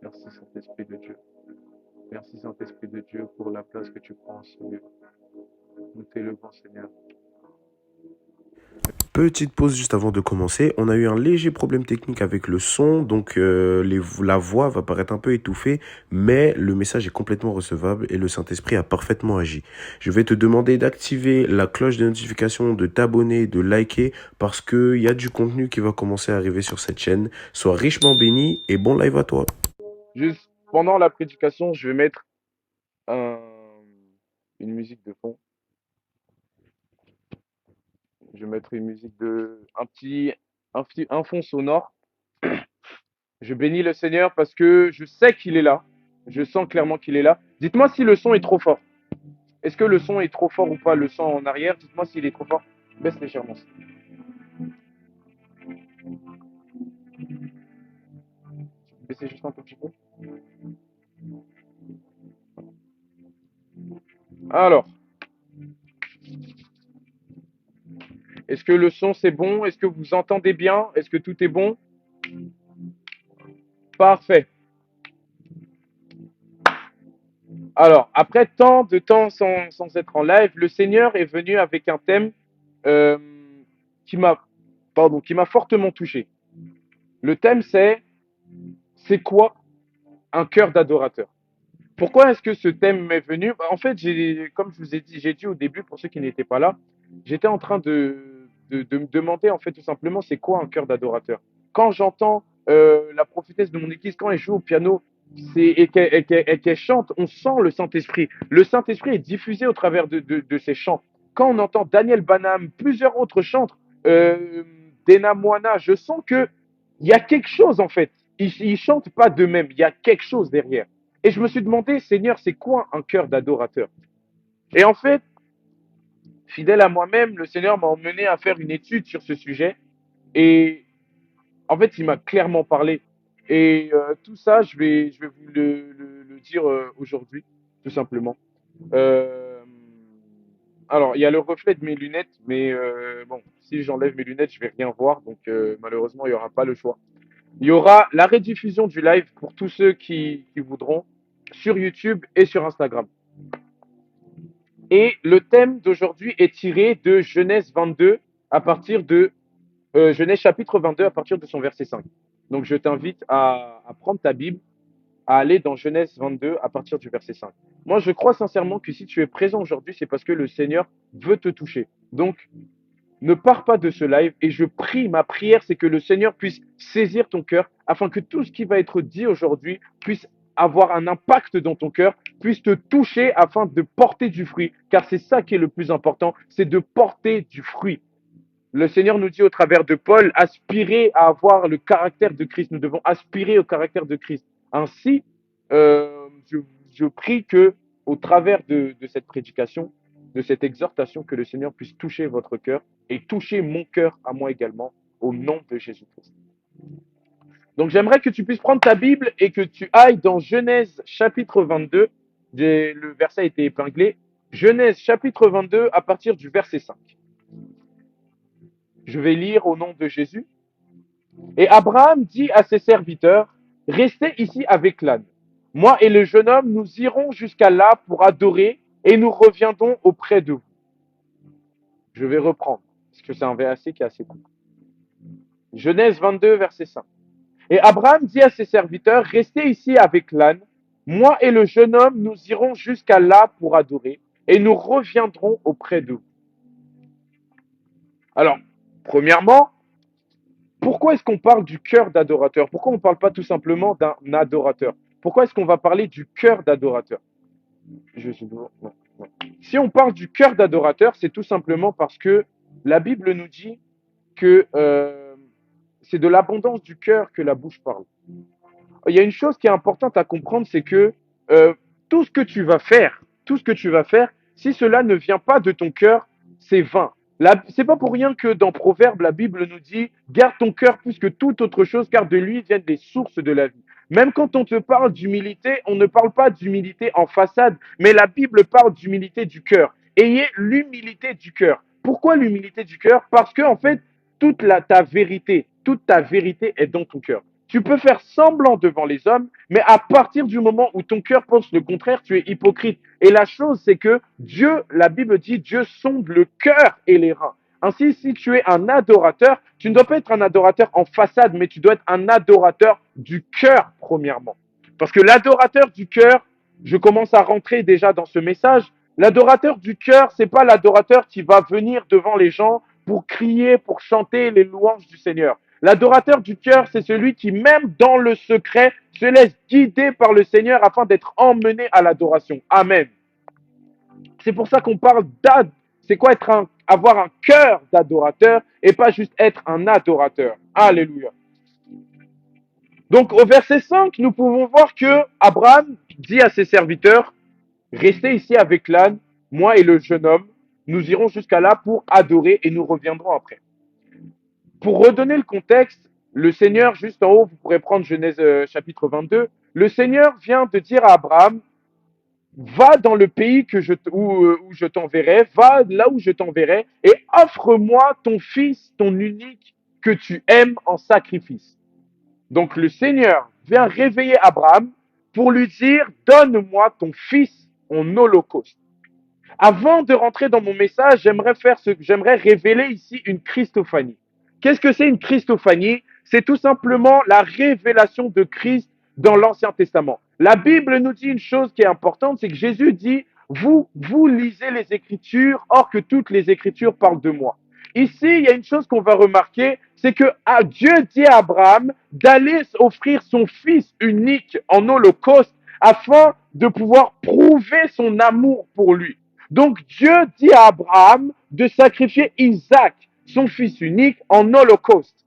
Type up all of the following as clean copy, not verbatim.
Merci Saint-Esprit de Dieu. Merci Saint-Esprit de Dieu pour la place que tu prends, Seigneur. Nous t'élevons, Seigneur. Petite pause juste avant de commencer. On a eu un léger problème technique avec le son, donc la voix va paraître un peu étouffée, mais le message est complètement recevable et le Saint-Esprit a parfaitement agi. Je vais te demander d'activer la cloche de notification, de t'abonner, de liker, parce qu'il y a du contenu qui va commencer à arriver sur cette chaîne. Sois richement béni et bon live à toi. Juste pendant la prédication, je vais mettre un- une musique de fond. Je vais mettre une musique un fond sonore. Je bénis le Seigneur parce que je sais qu'il est là. Je sens clairement qu'il est là. Dites-moi si le son est trop fort. Est-ce que le son est trop fort ou pas, le son en arrière? Dites-moi s'il est trop fort. Baisse légèrement. Baissez juste un tout petit peu. Alors, est-ce que le son c'est bon? Est-ce que vous entendez bien? Est-ce que tout est bon? Parfait. Alors, après tant de temps sans être en live, le Seigneur est venu avec un thème euh, qui m'a qui m'a fortement touché. Le thème c'est quoi un cœur d'adorateur? Pourquoi est-ce que ce thème m'est venu? En fait, comme je vous ai dit, j'ai dit au début, pour ceux qui n'étaient pas là, j'étais en train de me demander, en fait, tout simplement, c'est quoi un cœur d'adorateur? Quand j'entends la prophétesse de mon église, quand elle joue au piano et qu'elle chante, on sent le Saint-Esprit. Le Saint-Esprit est diffusé au travers de ses chants. Quand on entend Daniel Banham, plusieurs autres chantres, euh, Dena Moana, je sens que il y a quelque chose, en fait. Ils chantent pas d'eux-mêmes, il y a quelque chose derrière. Et je me suis demandé, Seigneur, c'est quoi un cœur d'adorateur? Et en fait, fidèle à moi-même, le Seigneur m'a emmené à faire une étude sur ce sujet. Et en fait, il m'a clairement parlé. Et tout ça, je vais vous le dire aujourd'hui, tout simplement. Euh, alors, il y a le reflet de mes lunettes, mais bon, si j'enlève mes lunettes, je vais rien voir. Donc, malheureusement, il n'y aura pas le choix. Il y aura la rediffusion du live pour tous ceux qui voudront sur YouTube et sur Instagram. Et le thème d'aujourd'hui est tiré de Genèse 22 à partir de Genèse chapitre 22 à partir de son verset 5. Donc je t'invite à prendre ta Bible, à aller dans Genèse 22 à partir du verset 5. Moi, je crois sincèrement que si tu es présent aujourd'hui, c'est parce que le Seigneur veut te toucher. Donc, ne pars pas de ce live et je prie, ma prière, c'est que le Seigneur puisse saisir ton cœur afin que tout ce qui va être dit aujourd'hui puisse avoir un impact dans ton cœur, puisse te toucher afin de porter du fruit. Car c'est ça qui est le plus important, c'est de porter du fruit. Le Seigneur nous dit au travers de Paul, aspirez à avoir le caractère de Christ. Nous devons aspirer au caractère de Christ. Ainsi, je prie que, au travers de cette prédication, de cette exhortation, que le Seigneur puisse toucher votre cœur et toucher mon cœur à moi également, au nom de Jésus-Christ. Donc, j'aimerais que tu puisses prendre ta Bible et que tu ailles dans Genèse chapitre 22. Le verset a été épinglé. Genèse chapitre 22 à partir du verset 5. Je vais lire au nom de Jésus. Et Abraham dit à ses serviteurs, restez ici avec l'âne. Moi et le jeune homme, nous irons jusqu'à là pour adorer et nous reviendrons auprès de vous. Je vais reprendre, parce que c'est un verset qui est assez court. Genèse 22, verset 5. Et Abraham dit à ses serviteurs, restez ici avec l'âne. Moi et le jeune homme, nous irons jusqu'à là pour adorer et nous reviendrons auprès de vous. Alors, premièrement, pourquoi est-ce qu'on parle du cœur d'adorateur? Pourquoi on ne parle pas tout simplement d'un adorateur? Pourquoi est-ce qu'on va parler du cœur d'adorateur? Non, non. Si on parle du cœur d'adorateur, c'est tout simplement parce que la Bible nous dit que c'est de l'abondance du cœur que la bouche parle. Il y a une chose qui est importante à comprendre, c'est que euh, tout ce que tu vas faire, si cela ne vient pas de ton cœur, c'est vain. C'est pas pour rien que dans Proverbe, la Bible nous dit garde ton cœur plus que toute autre chose, car de lui viennent des sources de la vie. Même quand on te parle d'humilité, on ne parle pas d'humilité en façade, mais la Bible parle d'humilité du cœur. Ayez l'humilité du cœur. Pourquoi l'humilité du cœur? Parce que en fait, ta vérité est dans ton cœur. Tu peux faire semblant devant les hommes, mais à partir du moment où ton cœur pense le contraire, tu es hypocrite. Et la chose, c'est que Dieu, la Bible dit, Dieu sonde le cœur et les reins. Ainsi, si tu es un adorateur, tu ne dois pas être un adorateur en façade, mais tu dois être un adorateur du cœur, premièrement. Parce que l'adorateur du cœur, je commence à rentrer déjà dans ce message, l'adorateur du cœur, c'est pas l'adorateur qui va venir devant les gens pour crier, pour chanter les louanges du Seigneur. L'adorateur du cœur, c'est celui qui, même dans le secret, se laisse guider par le Seigneur afin d'être emmené à l'adoration. Amen. C'est pour ça qu'on parle d'ad. C'est quoi avoir un cœur d'adorateur et pas juste être un adorateur. Alléluia. Donc au verset 5, nous pouvons voir que Abraham dit à ses serviteurs, restez ici avec l'âne, moi et le jeune homme, nous irons jusqu'à là pour adorer et nous reviendrons après. Pour redonner le contexte, le Seigneur, juste en haut, vous pourrez prendre Genèse chapitre 22, le Seigneur vient de dire à Abraham, va dans le pays où je t'enverrai, va là où je t'enverrai, et offre-moi ton fils, ton unique, que tu aimes en sacrifice. Donc le Seigneur vient réveiller Abraham pour lui dire, donne-moi ton fils en holocauste. Avant de rentrer dans mon message, j'aimerais révéler ici une Christophanie. Qu'est-ce que c'est une Christophanie? C'est tout simplement la révélation de Christ dans l'Ancien Testament. La Bible nous dit une chose qui est importante, c'est que Jésus dit, vous lisez les Écritures, or que toutes les Écritures parlent de moi. Ici, il y a une chose qu'on va remarquer, c'est que Dieu dit à Abraham d'aller offrir son fils unique en holocauste afin de pouvoir prouver son amour pour lui. Donc Dieu dit à Abraham de sacrifier Isaac, son fils unique, en holocauste.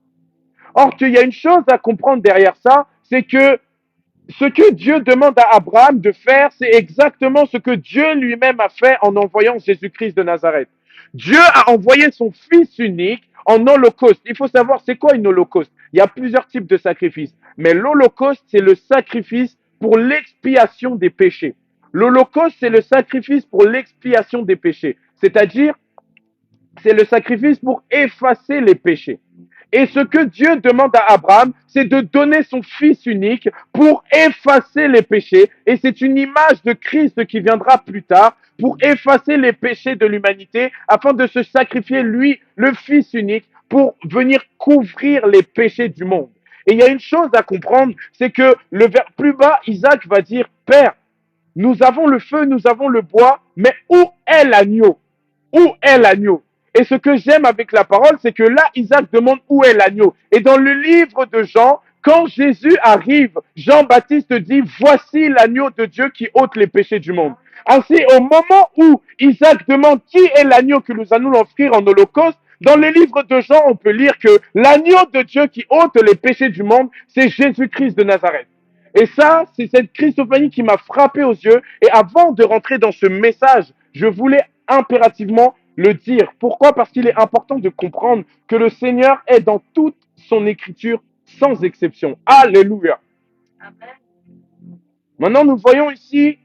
Or, il y a une chose à comprendre derrière ça, c'est que ce que Dieu demande à Abraham de faire, c'est exactement ce que Dieu lui-même a fait en envoyant Jésus-Christ de Nazareth. Dieu a envoyé son fils unique en holocauste. Il faut savoir, c'est quoi une holocauste? Il y a plusieurs types de sacrifices. Mais l'holocauste, c'est le sacrifice pour l'expiation des péchés. L'holocauste, c'est le sacrifice pour l'expiation des péchés. C'est-à-dire, c'est le sacrifice pour effacer les péchés. Et ce que Dieu demande à Abraham, c'est de donner son fils unique pour effacer les péchés. Et c'est une image de Christ qui viendra plus tard pour effacer les péchés de l'humanité afin de se sacrifier lui, le fils unique, pour venir couvrir les péchés du monde. Et il y a une chose à comprendre, c'est que plus bas, Isaac va dire, Père, nous avons le feu, nous avons le bois, mais où est l'agneau? Où est l'agneau? Et ce que j'aime avec la parole, c'est que là, Isaac demande où est l'agneau. Et dans le livre de Jean, quand Jésus arrive, Jean-Baptiste dit, voici l'agneau de Dieu qui ôte les péchés du monde. Ainsi, au moment où Isaac demande qui est l'agneau que nous allons offrir en holocauste, dans le livre de Jean, on peut lire que l'agneau de Dieu qui ôte les péchés du monde, c'est Jésus-Christ de Nazareth. Et ça, c'est cette Christophanie qui m'a frappé aux yeux. Et avant de rentrer dans ce message, je voulais impérativement le dire. Pourquoi? Parce qu'il est important de comprendre que le Seigneur est dans toute son écriture sans exception. Alléluia. Maintenant, nous voyons ici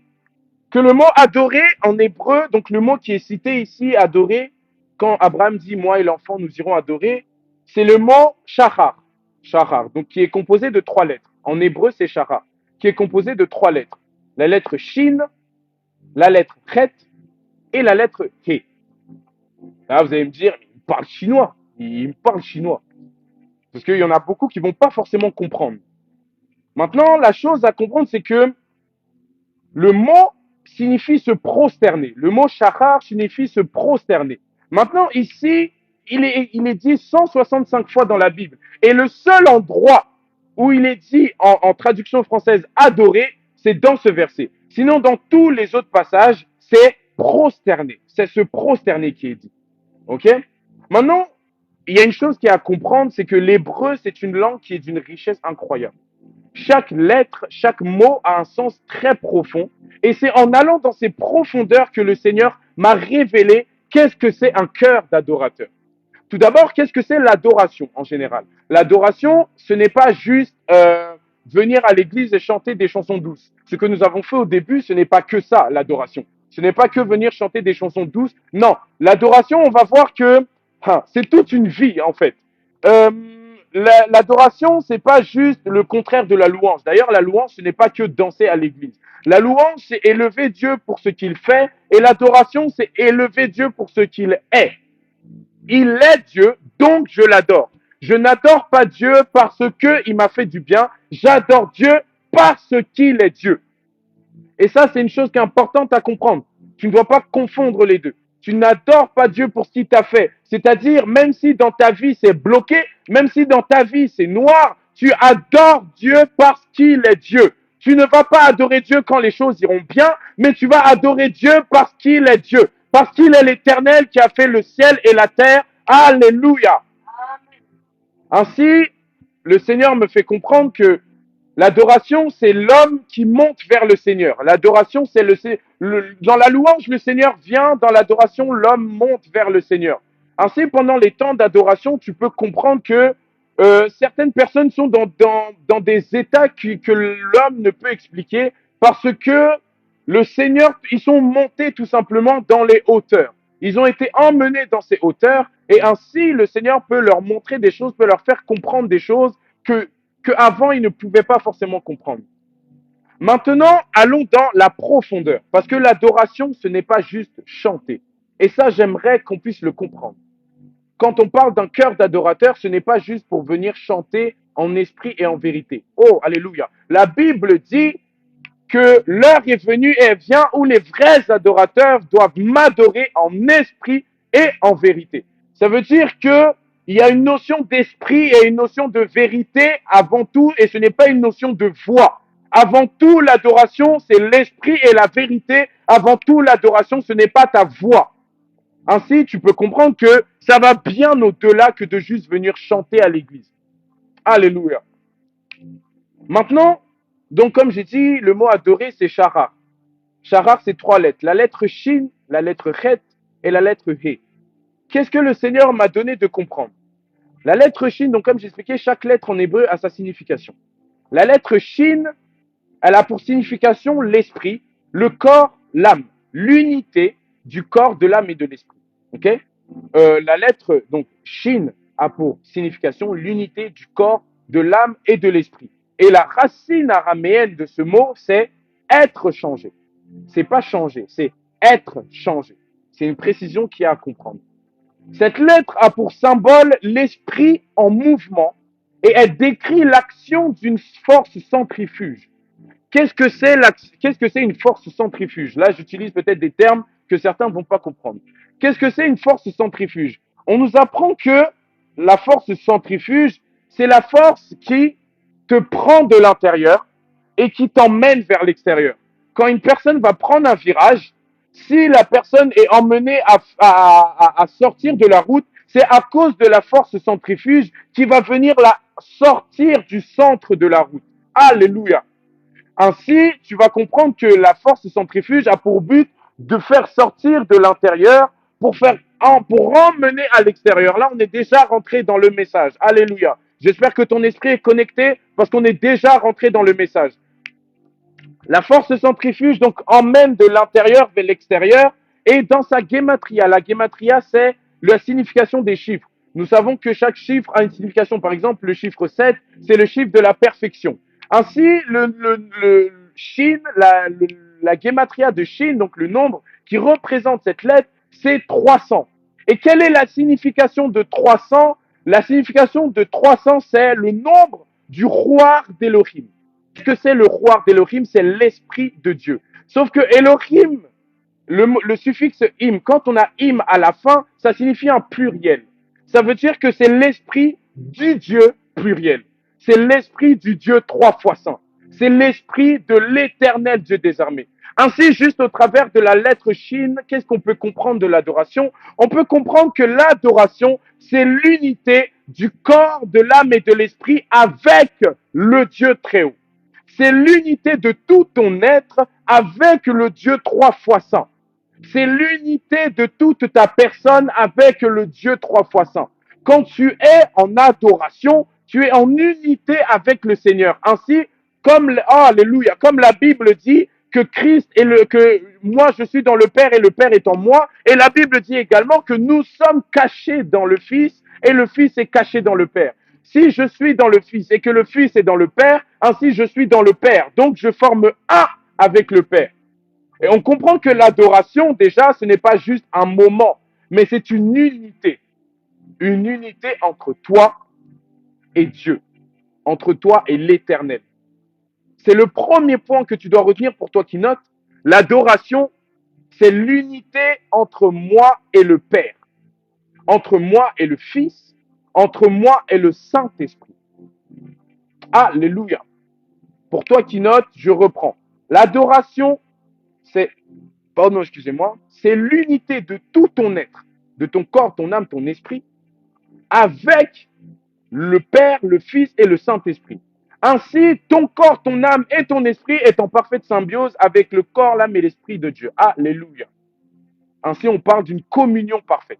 que le mot adorer en hébreu, donc le mot qui est cité ici, adorer, quand Abraham dit moi et l'enfant nous irons adorer, c'est le mot shachar. Shachar, donc qui est composé de 3 lettres. En hébreu, c'est shachar, qui est composé de 3 lettres. La lettre shin, la lettre chet et la lettre he. Là, vous allez me dire, il parle chinois. Il me parle chinois. Parce qu'il y en a beaucoup qui vont pas forcément comprendre. Maintenant, la chose à comprendre, c'est que le mot signifie se prosterner. Le mot shachar signifie se prosterner. Maintenant, ici, il est dit 165 fois dans la Bible. Et le seul endroit où il est dit en traduction française adorer, c'est dans ce verset. Sinon, dans tous les autres passages, c'est prosterner. C'est se prosterner qui est dit. OK? Maintenant, il y a une chose qui est à comprendre, c'est que l'hébreu, c'est une langue qui est d'une richesse incroyable. Chaque lettre, chaque mot a un sens très profond. Et c'est en allant dans ces profondeurs que le Seigneur m'a révélé qu'est-ce que c'est un cœur d'adorateur. Tout d'abord, qu'est-ce que c'est l'adoration en général? L'adoration, ce n'est pas juste venir à l'église et chanter des chansons douces. Ce que nous avons fait au début, ce n'est pas que ça, l'adoration. Ce n'est pas que venir chanter des chansons douces. Non, l'adoration, on va voir que c'est toute une vie en fait. L'adoration, c'est pas juste le contraire de la louange. D'ailleurs, la louange, ce n'est pas que danser à l'église. La louange, c'est élever Dieu pour ce qu'il fait, et l'adoration, c'est élever Dieu pour ce qu'il est. Il est Dieu, donc je l'adore. Je n'adore pas Dieu parce qu'il m'a fait du bien, j'adore Dieu parce qu'il est Dieu. Et ça, c'est une chose qui est importante à comprendre. Tu ne dois pas confondre les deux. Tu n'adores pas Dieu pour ce qu'il t'a fait. C'est-à-dire, même si dans ta vie c'est bloqué, même si dans ta vie c'est noir, tu adores Dieu parce qu'il est Dieu. Tu ne vas pas adorer Dieu quand les choses iront bien, mais tu vas adorer Dieu parce qu'il est Dieu. Parce qu'il est l'Éternel qui a fait le ciel et la terre. Alléluia. Ainsi, le Seigneur me fait comprendre que l'adoration, c'est l'homme qui monte vers le Seigneur. L'adoration, c'est dans la louange, le Seigneur vient. Dans l'adoration, l'homme monte vers le Seigneur. Ainsi, pendant les temps d'adoration, tu peux comprendre que certaines personnes sont dans des états que l'homme ne peut expliquer parce que le Seigneur, ils sont montés tout simplement dans les hauteurs. Ils ont été emmenés dans ces hauteurs et ainsi le Seigneur peut leur montrer des choses, peut leur faire comprendre des choses qu'avant ils ne pouvaient pas forcément comprendre. Maintenant, allons dans la profondeur, parce que l'adoration, ce n'est pas juste chanter. Et ça, j'aimerais qu'on puisse le comprendre. Quand on parle d'un cœur d'adorateur, ce n'est pas juste pour venir chanter en esprit et en vérité. Oh, alléluia. La Bible dit que l'heure est venue et elle vient où les vrais adorateurs doivent m'adorer en esprit et en vérité. Ça veut dire que il y a une notion d'esprit et une notion de vérité avant tout, et ce n'est pas une notion de voix. Avant tout, l'adoration, c'est l'esprit et la vérité. Avant tout, l'adoration, ce n'est pas ta voix. Ainsi, tu peux comprendre que ça va bien au-delà que de juste venir chanter à l'église. Alléluia. Maintenant, donc comme j'ai dit, le mot adorer, c'est sharar. Sharar, c'est 3 lettres. La lettre shin, la lettre chet et la lettre he. Qu'est-ce que le Seigneur m'a donné de comprendre? La lettre shin, donc comme j'expliquais, chaque lettre en hébreu a sa signification. La lettre shin, elle a pour signification l'esprit, le corps, l'âme, l'unité du corps, de l'âme et de l'esprit. Ok? La lettre donc shin a pour signification l'unité du corps, de l'âme et de l'esprit. Et la racine araméenne de ce mot, c'est être changé. C'est pas changer, c'est être changé. C'est une précision qu'il y a à comprendre. Cette lettre a pour symbole l'esprit en mouvement et elle décrit l'action d'une force centrifuge. Qu'est-ce que c'est une force centrifuge? Là, j'utilise peut-être des termes que certains ne vont pas comprendre. Qu'est-ce que c'est une force centrifuge? On nous apprend que la force centrifuge, c'est la force qui te prend de l'intérieur et qui t'emmène vers l'extérieur. Quand une personne va prendre un virage, si la personne est emmenée à sortir de la route, c'est à cause de la force centrifuge qui va venir la sortir du centre de la route. Alléluia. Ainsi, tu vas comprendre que la force centrifuge a pour but de faire sortir de l'intérieur pour emmener à l'extérieur. Là, on est déjà rentré dans le message. Alléluia. J'espère que ton esprit est connecté parce qu'on est déjà rentré dans le message. La force centrifuge donc emmène de l'intérieur vers l'extérieur et dans sa gematria, la gematria c'est la signification des chiffres. Nous savons que chaque chiffre a une signification. Par exemple, le chiffre 7, c'est le chiffre de la perfection. Ainsi, le Shin, la gematria de Shin, donc le nombre qui représente cette lettre, c'est 300. Et quelle est la signification de 300? La signification de 300, c'est le nombre du roi d'Elohim. Ce que c'est le roi d'Elohim, c'est l'esprit de Dieu. Sauf que Elohim, le suffixe im, quand on a im à la fin, ça signifie un pluriel. Ça veut dire que c'est l'esprit du Dieu pluriel. C'est l'esprit du Dieu 3 fois saint. C'est l'esprit de l'éternel Dieu des armées. Ainsi, juste au travers de la lettre Shin, qu'est-ce qu'on peut comprendre de l'adoration? On peut comprendre que l'adoration, c'est l'unité du corps, de l'âme et de l'esprit avec le Dieu très haut. C'est l'unité de tout ton être avec le Dieu 3 fois saint. C'est l'unité de toute ta personne avec le Dieu 3 fois saint. Quand tu es en adoration, tu es en unité avec le Seigneur. Ainsi, alléluia, comme la Bible dit que que moi je suis dans le Père et le Père est en moi. Et la Bible dit également que nous sommes cachés dans le Fils et le Fils est caché dans le Père. Si je suis dans le Fils et que le Fils est dans le Père, ainsi je suis dans le Père. Donc je forme un avec le Père. Et on comprend que l'adoration, déjà, ce n'est pas juste un moment, mais c'est une unité. Une unité entre toi et Dieu, entre toi et l'Éternel. C'est le premier point que tu dois retenir pour toi qui note. L'adoration, c'est l'unité entre moi et le Père, entre moi et le Fils, entre moi et le Saint-Esprit. Alléluia. Pour toi qui note, je reprends. L'adoration, c'est, pardon, excusez-moi, c'est l'unité de tout ton être, de ton corps, ton âme, ton esprit, avec le Père, le Fils et le Saint-Esprit. Ainsi, ton corps, ton âme et ton esprit est en parfaite symbiose avec le corps, l'âme et l'esprit de Dieu. Alléluia. Ainsi, on parle d'une communion parfaite.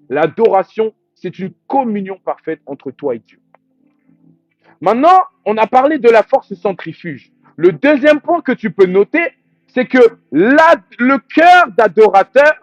L'adoration, c'est une communion parfaite entre toi et Dieu. Maintenant, on a parlé de la force centrifuge. Le deuxième point que tu peux noter, c'est que le cœur d'adorateur,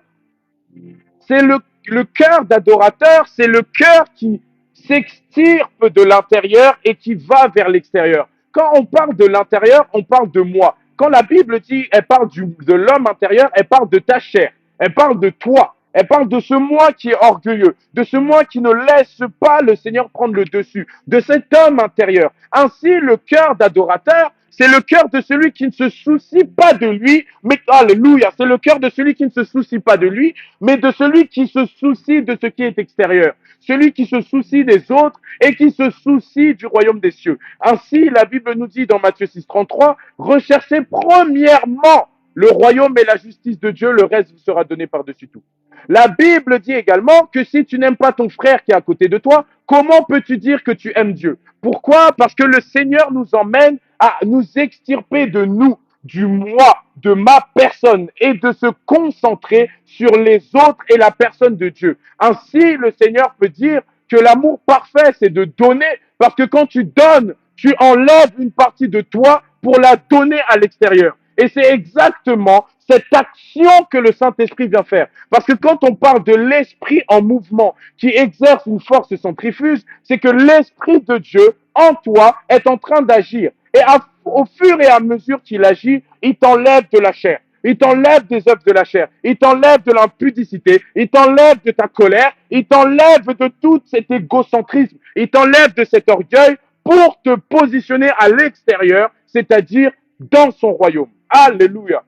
c'est le cœur d'adorateur, c'est le cœur qui s'extirpe de l'intérieur et qui va vers l'extérieur. Quand on parle de l'intérieur, on parle de moi. Quand la Bible dit, elle parle de l'homme intérieur, elle parle de ta chair, elle parle de toi, elle parle de ce moi qui est orgueilleux, de ce moi qui ne laisse pas le Seigneur prendre le dessus, de cet homme intérieur. Ainsi, le cœur d'adorateur, c'est le cœur de celui qui ne se soucie pas de lui, mais alléluia, c'est le cœur de celui qui ne se soucie pas de lui, mais de celui qui se soucie de ce qui est extérieur, celui qui se soucie des autres et qui se soucie du royaume des cieux. Ainsi, la Bible nous dit dans Matthieu 6,33, recherchez premièrement le royaume et la justice de Dieu, le reste vous sera donné par-dessus tout. La Bible dit également que si tu n'aimes pas ton frère qui est à côté de toi, comment peux-tu dire que tu aimes Dieu? Pourquoi? Parce que le Seigneur nous emmène à nous extirper de nous, du moi, de ma personne et de se concentrer sur les autres et la personne de Dieu. Ainsi, le Seigneur peut dire que l'amour parfait, c'est de donner, parce que quand tu donnes, tu enlèves une partie de toi pour la donner à l'extérieur. Et c'est exactement cette action que le Saint-Esprit vient faire. Parce que quand on parle de l'esprit en mouvement qui exerce une force centrifuge, c'est que l'esprit de Dieu en toi est en train d'agir. Et au fur et à mesure qu'il agit, il t'enlève de la chair. Il t'enlève des œuvres de la chair. Il t'enlève de l'impudicité. Il t'enlève de ta colère. Il t'enlève de tout cet égocentrisme. Il t'enlève de cet orgueil pour te positionner à l'extérieur, c'est-à-dire dans son royaume. Alléluia.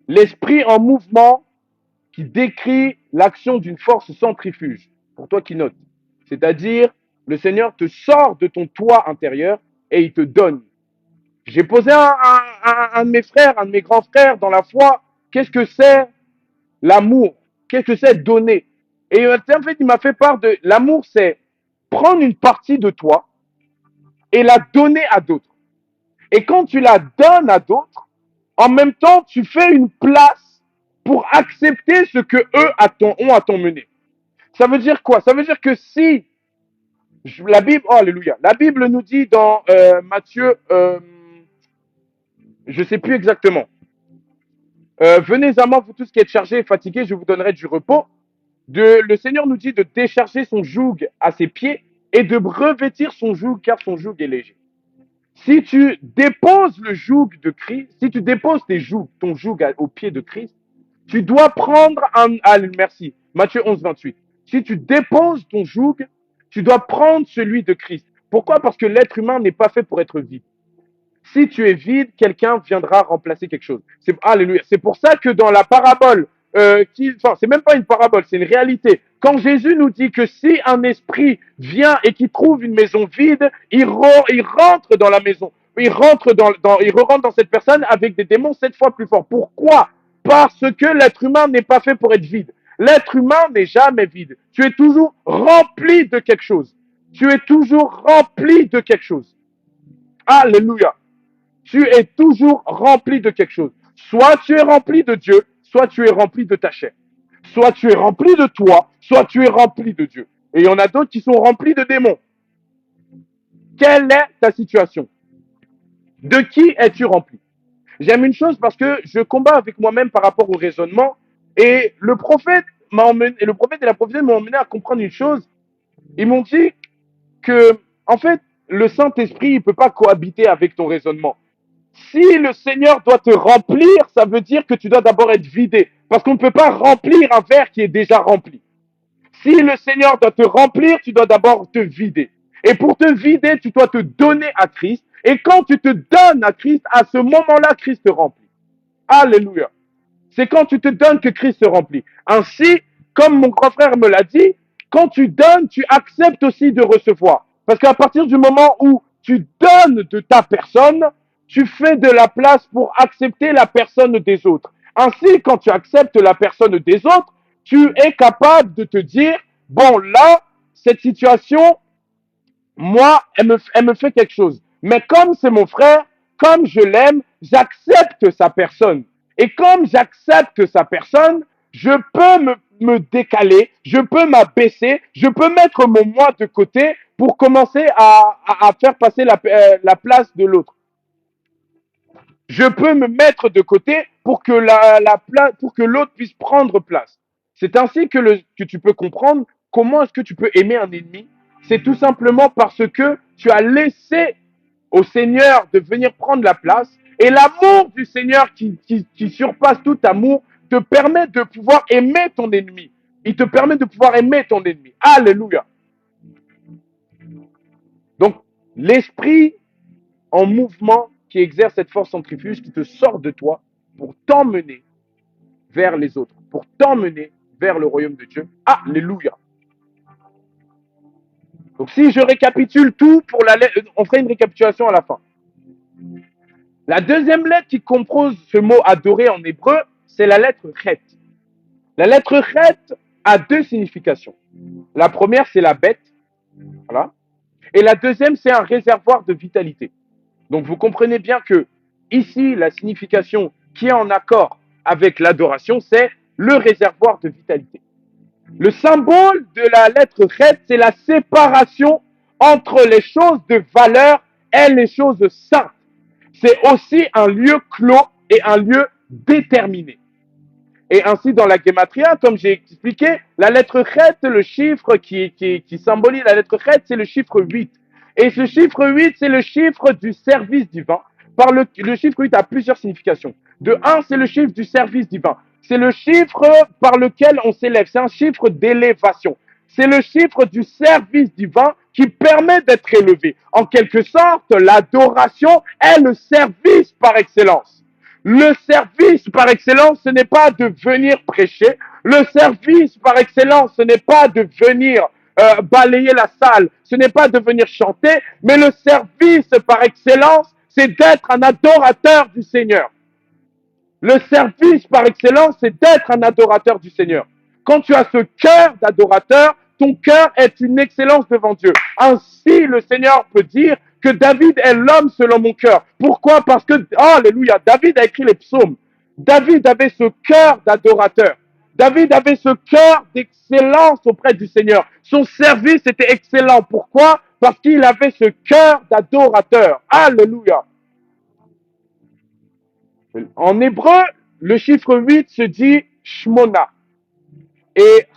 L'esprit en mouvement qui décrit l'action d'une force centrifuge. Pour toi qui notes. C'est-à-dire, le Seigneur te sort de ton toit intérieur et il te donne. J'ai posé un de mes frères, un de mes grands frères dans la foi, qu'est-ce que c'est l'amour? Qu'est-ce que c'est donner? Et en fait, il m'a fait part de l'amour, c'est prendre une partie de toi et la donner à d'autres. Et quand tu la donnes à d'autres, en même temps, tu fais une place pour accepter ce que eux ont à ton mener. Ça veut dire quoi? Ça veut dire que si la Bible, oh alléluia, la Bible nous dit dans Matthieu, je ne sais plus exactement, venez à moi, vous tous qui êtes chargés et fatigués, je vous donnerai du repos. Le Seigneur nous dit de décharger son joug à ses pieds et de revêtir son joug, car son joug est léger. Si tu déposes le joug de Christ, si tu déposes ton joug au pied de Christ, tu dois prendre merci, Matthieu 11, 28. Si tu déposes ton joug, tu dois prendre celui de Christ. Pourquoi? Parce que l'être humain n'est pas fait pour être vide. Si tu es vide, quelqu'un viendra remplacer quelque chose. Alléluia. C'est pour ça que dans la parabole, c'est même pas une parabole, c'est une réalité. Quand Jésus nous dit que si un esprit vient et qui trouve une maison vide, il rentre dans la maison. Il rentre dans cette personne avec des démons 7 fois plus forts. Pourquoi? Parce que l'être humain n'est pas fait pour être vide. L'être humain n'est jamais vide. Tu es toujours rempli de quelque chose. Tu es toujours rempli de quelque chose. Alléluia. Tu es toujours rempli de quelque chose. Soit tu es rempli de Dieu, soit tu es rempli de ta chair. Soit tu es rempli de toi, soit tu es rempli de Dieu. Et il y en a d'autres qui sont remplis de démons. Quelle est ta situation? De qui es-tu rempli? J'aime une chose parce que je combats avec moi-même par rapport au raisonnement. Et le prophète et la prophétie m'ont emmené à comprendre une chose. Ils m'ont dit que, en fait, le Saint-Esprit, il peut pas cohabiter avec ton raisonnement. Si le Seigneur doit te remplir, ça veut dire que tu dois d'abord être vidé. Parce qu'on ne peut pas remplir un verre qui est déjà rempli. Si le Seigneur doit te remplir, tu dois d'abord te vider. Et pour te vider, tu dois te donner à Christ. Et quand tu te donnes à Christ, à ce moment-là, Christ te remplit. Alléluia. C'est quand tu te donnes que Christ se remplit. Ainsi, comme mon grand frère me l'a dit, quand tu donnes, tu acceptes aussi de recevoir. Parce qu'à partir du moment où tu donnes de ta personne, tu fais de la place pour accepter la personne des autres. Ainsi, quand tu acceptes la personne des autres, tu es capable de te dire, bon, là, cette situation, moi, elle me fait quelque chose. Mais comme c'est mon frère, comme je l'aime, j'accepte sa personne. Et comme j'accepte sa personne, je peux me décaler, je peux m'abaisser, je peux mettre mon moi de côté pour commencer à faire passer la place de l'autre. Je peux me mettre de côté pour que pour que l'autre puisse prendre place. C'est ainsi que tu peux comprendre comment est-ce que tu peux aimer un ennemi. C'est tout simplement parce que tu as laissé au Seigneur de venir prendre la place et l'amour du Seigneur qui surpasse tout amour te permet de pouvoir aimer ton ennemi. Il te permet de pouvoir aimer ton ennemi. Alléluia. Donc, l'esprit en mouvement qui exerce cette force centrifuge qui te sort de toi pour t'emmener vers les autres, pour t'emmener vers le royaume de Dieu. Alléluia. Donc si je récapitule tout pour la lettre, on ferait une récapitulation à la fin. La deuxième lettre qui compose ce mot adorer en hébreu, c'est la lettre chet. La lettre chet a deux significations. La première, c'est la bête. Voilà. Et la deuxième, c'est un réservoir de vitalité. Donc vous comprenez bien que ici, la signification qui est en accord avec l'adoration, c'est le réservoir de vitalité. Le symbole de la lettre chet, c'est la séparation entre les choses de valeur et les choses saintes. C'est aussi un lieu clos et un lieu déterminé. Et ainsi, dans la Gematria, comme j'ai expliqué, la lettre chet, le chiffre qui symbolise la lettre chet, c'est le chiffre 8. Et ce chiffre 8, c'est le chiffre du service divin. Le chiffre 8 a plusieurs significations. De un, c'est le chiffre du service divin. C'est le chiffre par lequel on s'élève. C'est un chiffre d'élévation. C'est le chiffre du service divin qui permet d'être élevé. En quelque sorte, l'adoration est le service par excellence. Le service par excellence, ce n'est pas de venir prêcher. Le service par excellence, ce n'est pas de venir balayer la salle. Ce n'est pas de venir chanter. Mais le service par excellence, c'est d'être un adorateur du Seigneur. Le service par excellence, c'est d'être un adorateur du Seigneur. Quand tu as ce cœur d'adorateur, ton cœur est une excellence devant Dieu. Ainsi, le Seigneur peut dire que David est l'homme selon mon cœur. Pourquoi? Parce que, alléluia, David a écrit les psaumes. David avait ce cœur d'adorateur. David avait ce cœur d'excellence auprès du Seigneur. Son service était excellent. Pourquoi? Parce qu'il avait ce cœur d'adorateur. Alléluia. En hébreu, le chiffre 8 se dit Shmona. Et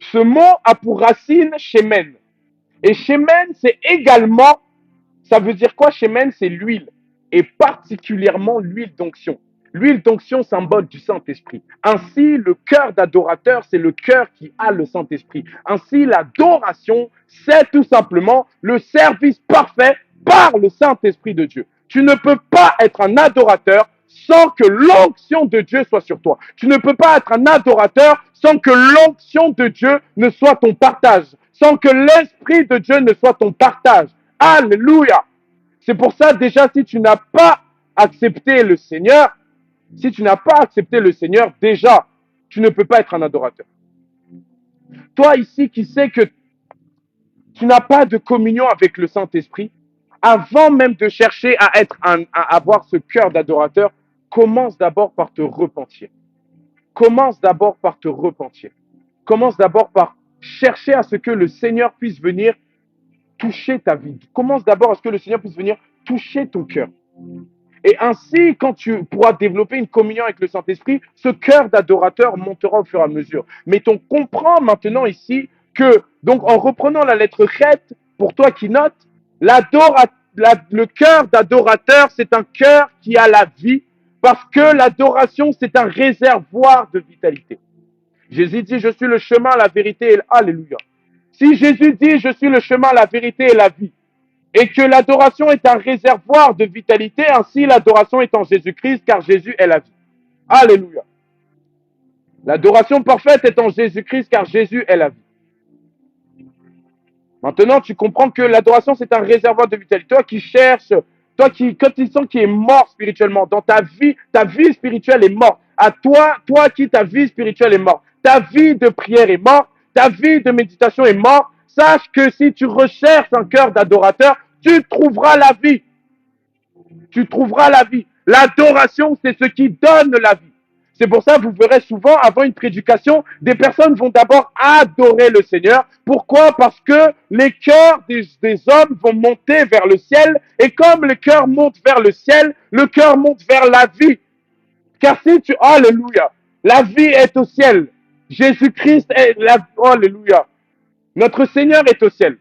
ce mot a pour racine Shemen. Et Shemen, c'est également, ça veut dire quoi Shemen? C'est l'huile. Et particulièrement l'huile d'onction. L'huile d'onction, symbole du Saint-Esprit. Ainsi, le cœur d'adorateur, c'est le cœur qui a le Saint-Esprit. Ainsi, l'adoration, c'est tout simplement le service parfait par le Saint-Esprit de Dieu. Tu ne peux pas être un adorateur sans que l'onction de Dieu soit sur toi. Tu ne peux pas être un adorateur sans que l'onction de Dieu ne soit ton partage, sans que l'Esprit de Dieu ne soit ton partage. Alléluia. C'est pour ça, déjà, si tu n'as pas accepté le Seigneur, déjà, tu ne peux pas être un adorateur. Toi ici qui sais que tu n'as pas de communion avec le Saint-Esprit, avant même de chercher à avoir ce cœur d'adorateur, commence d'abord par te repentir. Commence d'abord par te repentir. Commence d'abord par chercher à ce que le Seigneur puisse venir toucher ta vie. Commence d'abord à ce que le Seigneur puisse venir toucher ton cœur. Et ainsi, quand tu pourras développer une communion avec le Saint-Esprit, ce cœur d'adorateur montera au fur et à mesure. Mais on comprend maintenant ici que, donc en reprenant la lettre Chet, pour toi qui notes, le cœur d'adorateur, c'est un cœur qui a la vie, parce que l'adoration, c'est un réservoir de vitalité. Jésus dit, je suis le chemin, la vérité et Alléluia. Si Jésus dit, je suis le chemin, la vérité et la vie, et que l'adoration est un réservoir de vitalité, ainsi l'adoration est en Jésus-Christ, car Jésus est la vie. Alléluia. L'adoration parfaite est en Jésus-Christ, car Jésus est la vie. Maintenant, tu comprends que l'adoration, c'est un réservoir de vitalité. Toi qui cherches, quand tu sens qu'il est mort spirituellement, dans ta vie spirituelle est morte. À toi qui ta vie spirituelle est morte, ta vie de prière est morte, ta vie de méditation est morte, sache que si tu recherches un cœur d'adorateur, tu trouveras la vie. Tu trouveras la vie. L'adoration, c'est ce qui donne la vie. C'est pour ça que vous verrez souvent, avant une prédication, des personnes vont d'abord adorer le Seigneur. Pourquoi? Parce que les cœurs des hommes vont monter vers le ciel. Et comme le cœur monte vers le ciel, le cœur monte vers la vie. Car si tu... Alléluia. La vie est au ciel. Jésus-Christ est la... Alléluia. Notre Seigneur est au ciel.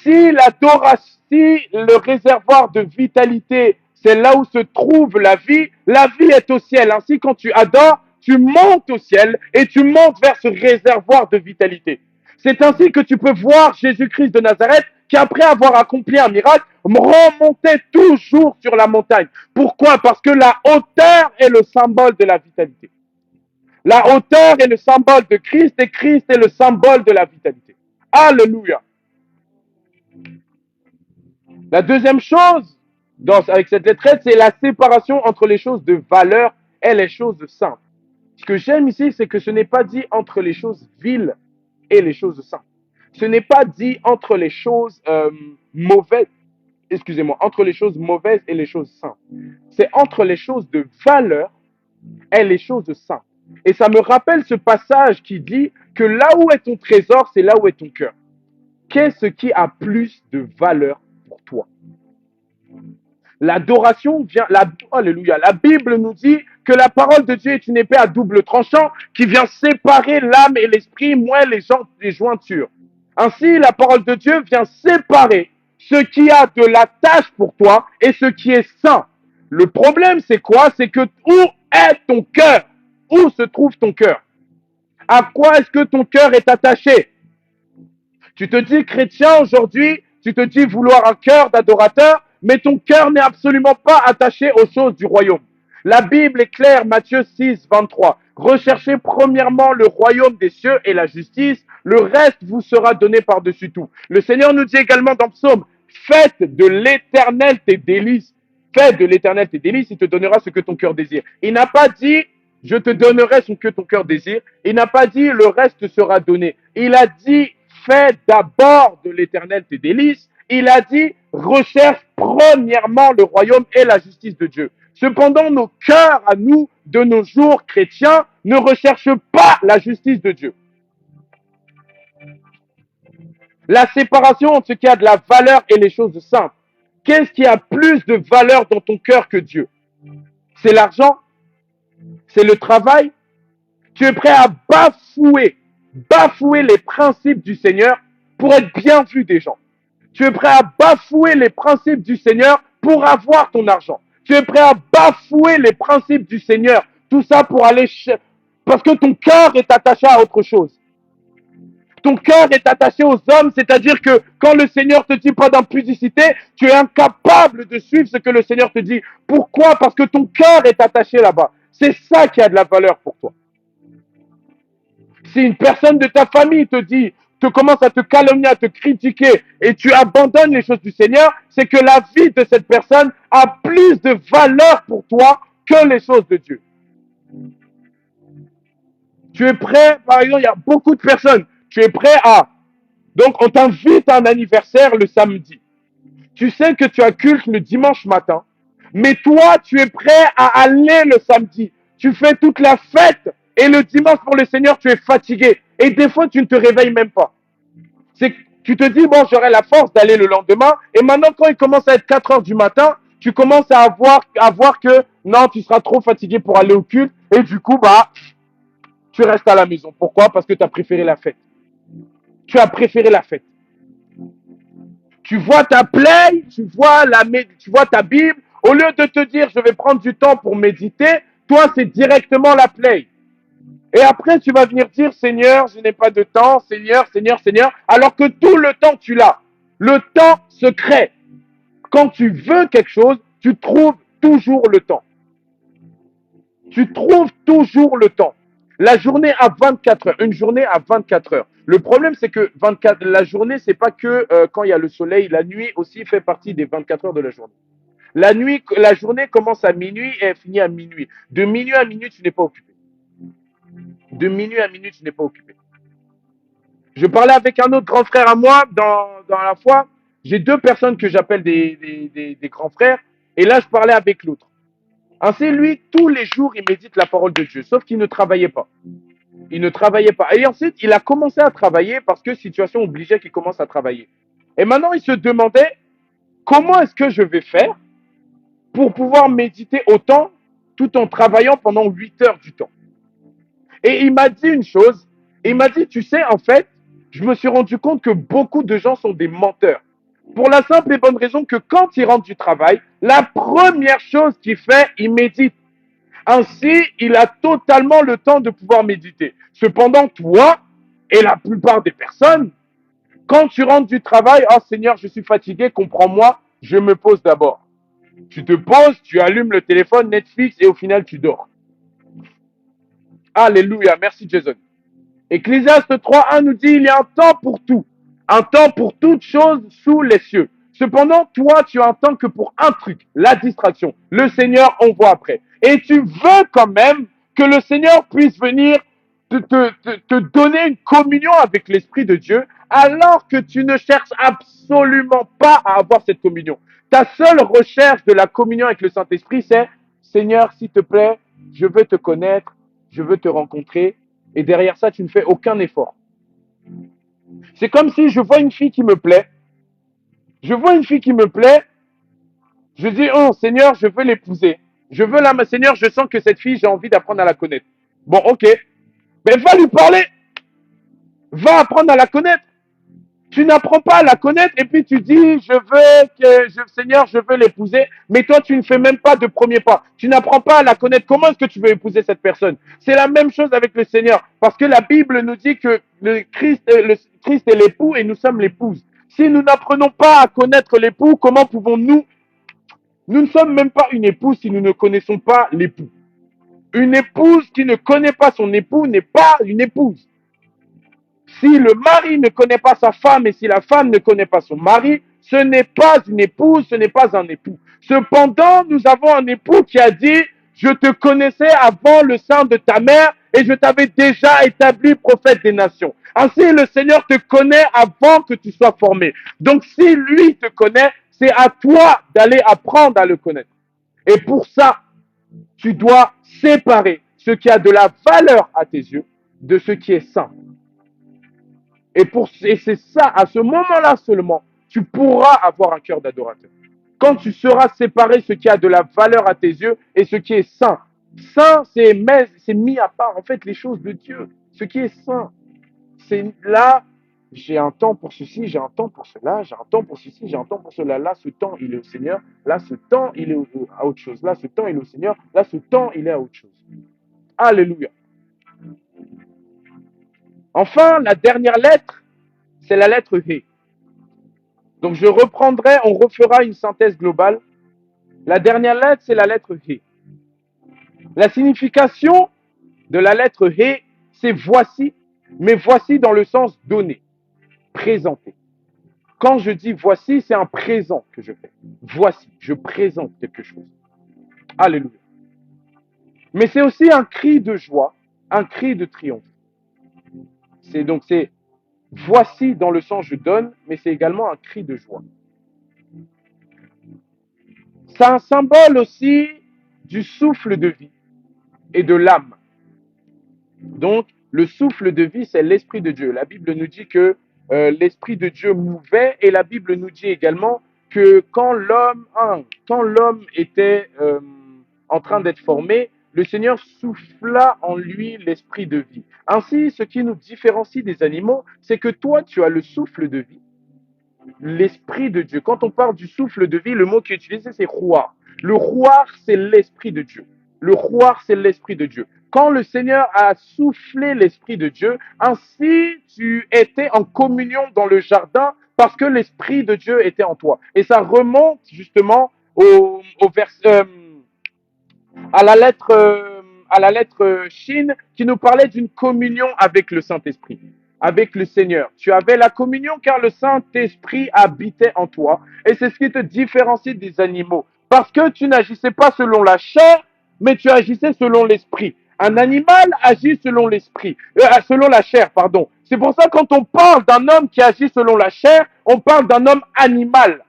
Si le réservoir de vitalité, c'est là où se trouve la vie est au ciel. Ainsi, quand tu adores, tu montes au ciel et tu montes vers ce réservoir de vitalité. C'est ainsi que tu peux voir Jésus-Christ de Nazareth qui, après avoir accompli un miracle, remontait toujours sur la montagne. Pourquoi? Parce que la hauteur est le symbole de la vitalité. La hauteur est le symbole de Christ et Christ est le symbole de la vitalité. Alléluia. La deuxième chose avec cette lettrette, c'est la séparation entre les choses de valeur et les choses simples. Ce que j'aime ici, c'est que ce n'est pas dit entre les choses viles et les choses simples. Ce n'est pas dit entre les choses mauvaises, entre les choses mauvaises et les choses simples. C'est entre les choses de valeur et les choses simples. Et ça me rappelle ce passage qui dit que là où est ton trésor, c'est là où est ton cœur. Qu'est-ce qui a plus de valeur pour toi? L'adoration vient, alléluia. La Bible nous dit que la parole de Dieu est une épée à double tranchant qui vient séparer l'âme et l'esprit, les jointures. Ainsi, la parole de Dieu vient séparer ce qui a de la tâche pour toi et ce qui est saint. Le problème, c'est quoi? C'est que où est ton cœur? Où se trouve ton cœur? À quoi est-ce que ton cœur est attaché? Tu te dis chrétien aujourd'hui, tu te dis vouloir un cœur d'adorateur, mais ton cœur n'est absolument pas attaché aux choses du royaume. La Bible est claire, Matthieu 6, 23. Recherchez premièrement le royaume des cieux et la justice, le reste vous sera donné par-dessus tout. Le Seigneur nous dit également dans Psaume, faites de l'Éternel tes délices. Faites de l'Éternel tes délices, il te donnera ce que ton cœur désire. Il n'a pas dit, je te donnerai ce que ton cœur désire. Il n'a pas dit, le reste sera donné. Il a dit, fais d'abord de l'Éternel tes délices. Il a dit, recherche premièrement le royaume et la justice de Dieu. Cependant, nos cœurs à nous, de nos jours chrétiens, ne recherchent pas la justice de Dieu. La séparation entre ce qui a de la valeur et les choses simples. Qu'est-ce qui a plus de valeur dans ton cœur que Dieu? C'est l'argent? C'est le travail? Tu es prêt à bafouer les principes du Seigneur pour être bien vu des gens. Tu es prêt à bafouer les principes du Seigneur pour avoir ton argent. Tu es prêt à bafouer les principes du Seigneur. Tout ça pour aller... Parce que ton cœur est attaché à autre chose. Ton cœur est attaché aux hommes, c'est-à-dire que quand le Seigneur te dit pas d'impudicité, tu es incapable de suivre ce que le Seigneur te dit. Pourquoi? Parce que ton cœur est attaché là-bas. C'est ça qui a de la valeur pour toi. Si une personne de ta famille te commence à te calomnier, à te critiquer, et tu abandonnes les choses du Seigneur, c'est que la vie de cette personne a plus de valeur pour toi que les choses de Dieu. Tu es prêt, par exemple, il y a beaucoup de personnes, tu es prêt à... Donc, on t'invite à un anniversaire le samedi. Tu sais que tu as culte le dimanche matin, mais toi, tu es prêt à aller le samedi. Tu fais toute la fête, et le dimanche pour le Seigneur, tu es fatigué. Et des fois, tu ne te réveilles même pas. Tu te dis, bon, j'aurai la force d'aller le lendemain. Et maintenant, quand il commence à être 4 heures du matin, tu commences à voir que non, tu seras trop fatigué pour aller au culte. Et du coup, tu restes à la maison. Pourquoi? Parce que tu as préféré la fête. Tu as préféré la fête. Tu vois ta play, tu vois ta Bible. Au lieu de te dire, je vais prendre du temps pour méditer, toi, c'est directement la play. Et après, tu vas venir dire, Seigneur, je n'ai pas de temps, Seigneur, Seigneur, Seigneur, alors que tout le temps, tu l'as. Le temps se crée. Quand tu veux quelque chose, tu trouves toujours le temps. Tu trouves toujours le temps. La journée à 24 heures, une journée à 24 heures. Le problème, c'est que 24, la journée, c'est pas que quand il y a le soleil, la nuit aussi fait partie des 24 heures de la journée. La nuit, la journée commence à minuit et elle finit à minuit. De minuit à minuit, tu n'es pas occupé. De minuit à minuit, tu n'es pas occupé. Je parlais avec un autre grand frère à moi dans la foi. J'ai deux personnes que j'appelle des grands frères. Et là, je parlais avec l'autre. Ainsi, lui, tous les jours, il médite la parole de Dieu. Sauf qu'il ne travaillait pas. Il ne travaillait pas. Et ensuite, il a commencé à travailler parce que situation obligeait qu'il commence à travailler. Et maintenant, il se demandait comment est-ce que je vais faire pour pouvoir méditer autant tout en travaillant pendant 8 heures du temps. Et il m'a dit une chose. Il m'a dit, tu sais, en fait, je me suis rendu compte que beaucoup de gens sont des menteurs. Pour la simple et bonne raison que quand il rentre du travail, la première chose qu'il fait, il médite. Ainsi, il a totalement le temps de pouvoir méditer. Cependant, toi et la plupart des personnes, quand tu rentres du travail, oh Seigneur, je suis fatigué, comprends-moi, je me pose d'abord. Tu te poses, tu allumes le téléphone, Netflix et au final, tu dors. Alléluia, merci Jason. Ecclésiaste 3.1 nous dit, il y a un temps pour tout, un temps pour toute chose sous les cieux. Cependant, toi, tu as un temps que pour un truc, la distraction. Le Seigneur, on voit après. Et tu veux quand même que le Seigneur puisse venir te donner une communion avec l'Esprit de Dieu, alors que tu ne cherches absolument pas à avoir cette communion. Ta seule recherche de la communion avec le Saint-Esprit, c'est, Seigneur, s'il te plaît, je veux te connaître, je veux te rencontrer, et derrière ça, tu ne fais aucun effort. C'est comme si je vois une fille qui me plaît. Je vois une fille qui me plaît. Je dis, oh Seigneur, je veux l'épouser. Je veux la, Seigneur, je sens que cette fille, j'ai envie d'apprendre à la connaître. Bon, ok. Mais va lui parler. Va apprendre à la connaître. Tu n'apprends pas à la connaître et puis tu dis, Seigneur, je veux l'épouser, mais toi, tu ne fais même pas de premier pas. Tu n'apprends pas à la connaître. Comment est-ce que tu veux épouser cette personne? C'est la même chose avec le Seigneur, parce que la Bible nous dit que le Christ est l'époux et nous sommes l'épouse. Si nous n'apprenons pas à connaître l'époux, comment pouvons-nous? Nous ne sommes même pas une épouse si nous ne connaissons pas l'époux. Une épouse qui ne connaît pas son époux n'est pas une épouse. Si le mari ne connaît pas sa femme et si la femme ne connaît pas son mari, ce n'est pas une épouse, ce n'est pas un époux. Cependant, nous avons un époux qui a dit, je te connaissais avant le sein de ta mère et je t'avais déjà établi prophète des nations. Ainsi, le Seigneur te connaît avant que tu sois formé. Donc, si lui te connaît, c'est à toi d'aller apprendre à le connaître. Et pour ça, tu dois séparer ce qui a de la valeur à tes yeux de ce qui est saint. Et c'est ça, à ce moment-là seulement, tu pourras avoir un cœur d'adorateur. Quand tu sauras séparer ce qui a de la valeur à tes yeux et ce qui est saint. Saint, c'est mis à part, en fait, les choses de Dieu. Ce qui est saint, c'est là, j'ai un temps pour ceci, j'ai un temps pour cela, j'ai un temps pour ceci, j'ai un temps pour cela. Là, ce temps, il est au Seigneur. Là, ce temps, il est à autre chose. Là, ce temps, il est au Seigneur. Là, ce temps, il est à autre chose. Alléluia. Enfin, la dernière lettre, c'est la lettre He. Donc je reprendrai, on refera une synthèse globale. La dernière lettre, c'est la lettre He. La signification de la lettre He, c'est voici, mais voici dans le sens donné, présenté. Quand je dis voici, c'est un présent que je fais. Voici, je présente quelque chose. Alléluia. Mais c'est aussi un cri de joie, un cri de triomphe. C'est voici dans le sens je donne, mais c'est également un cri de joie. C'est un symbole aussi du souffle de vie et de l'âme. Donc, le souffle de vie, c'est l'Esprit de Dieu. La Bible nous dit que l'Esprit de Dieu mouvait et la Bible nous dit également que quand l'homme était en train d'être formé, le Seigneur souffla en lui l'esprit de vie. Ainsi, ce qui nous différencie des animaux, c'est que toi, tu as le souffle de vie, l'esprit de Dieu. Quand on parle du souffle de vie, le mot qui est utilisé, c'est rouar. Le rouar, c'est l'esprit de Dieu. Le rouar, c'est l'esprit de Dieu. Quand le Seigneur a soufflé l'esprit de Dieu, ainsi tu étais en communion dans le jardin parce que l'esprit de Dieu était en toi. Et ça remonte justement au verset à la lettre Shin qui nous parlait d'une communion avec le Saint-Esprit, avec le Seigneur. Tu avais la communion car le Saint-Esprit habitait en toi et c'est ce qui te différencie des animaux parce que tu n'agissais pas selon la chair, mais tu agissais selon l'esprit. Un animal agit selon l'esprit, selon la chair, pardon. C'est pour ça quand on parle d'un homme qui agit selon la chair, on parle d'un homme animal.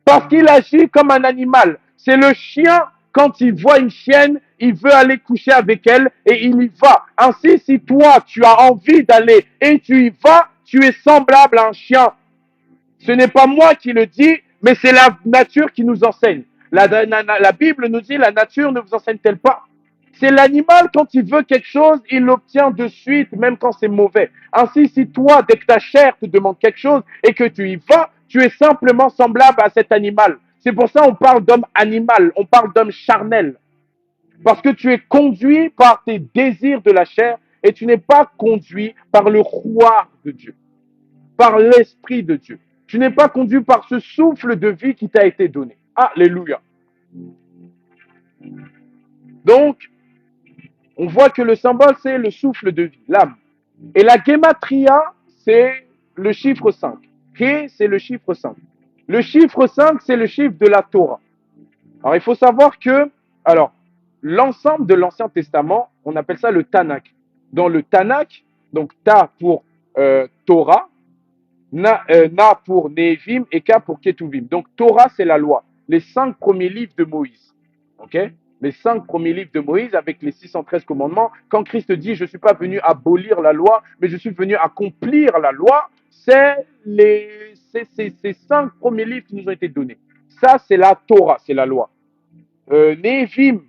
Parce qu'il agit comme un animal. C'est le chien, quand il voit une chienne, il veut aller coucher avec elle et il y va. Ainsi, si toi, tu as envie d'aller et tu y vas, tu es semblable à un chien. Ce n'est pas moi qui le dis, mais c'est la nature qui nous enseigne. La Bible nous dit, la nature ne vous enseigne-t-elle pas? C'est l'animal, quand il veut quelque chose, il l'obtient de suite, même quand c'est mauvais. Ainsi, si toi, dès que ta chair te demande quelque chose et que tu y vas, tu es simplement semblable à cet animal. C'est pour ça qu'on parle d'homme animal, on parle d'homme charnel. Parce que tu es conduit par tes désirs de la chair et tu n'es pas conduit par le roi de Dieu, par l'Esprit de Dieu. Tu n'es pas conduit par ce souffle de vie qui t'a été donné. Alléluia. Donc, on voit que le symbole, c'est le souffle de vie, l'âme. Et la gematria, c'est le chiffre 5. He, c'est le chiffre 5. Le chiffre 5, c'est le chiffre de la Torah. Alors, il faut savoir que, alors, l'ensemble de l'Ancien Testament, on appelle ça le Tanakh. Dans le Tanakh, donc Ta pour Torah, Na pour Nehevim et Ka pour Ketuvim. Donc, Torah, c'est la loi. Les 5 premiers livres de Moïse. OK? Les 5 premiers livres de Moïse avec les 613 commandements. Quand Christ dit, je ne suis pas venu abolir la loi, mais je suis venu accomplir la loi, c'est ces 5 premiers livres qui nous ont été donnés. Ça, c'est la Torah, c'est la loi. Nehevim,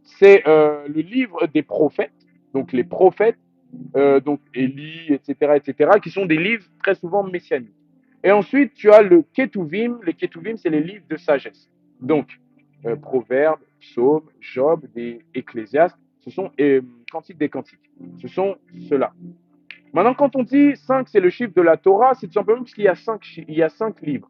c'est le livre des prophètes, donc les prophètes, donc Élie, etc., qui sont des livres très souvent messianiques. Et ensuite, tu as le Ketuvim. Les Ketuvim, c'est les livres de sagesse. Donc, Proverbes, Psaumes, Job, des Ecclésiastes, ce sont Cantiques des Cantiques. Ce sont ceux-là. Maintenant, quand on dit 5, c'est le chiffre de la Torah, c'est tout simplement parce qu'il y a 5 livres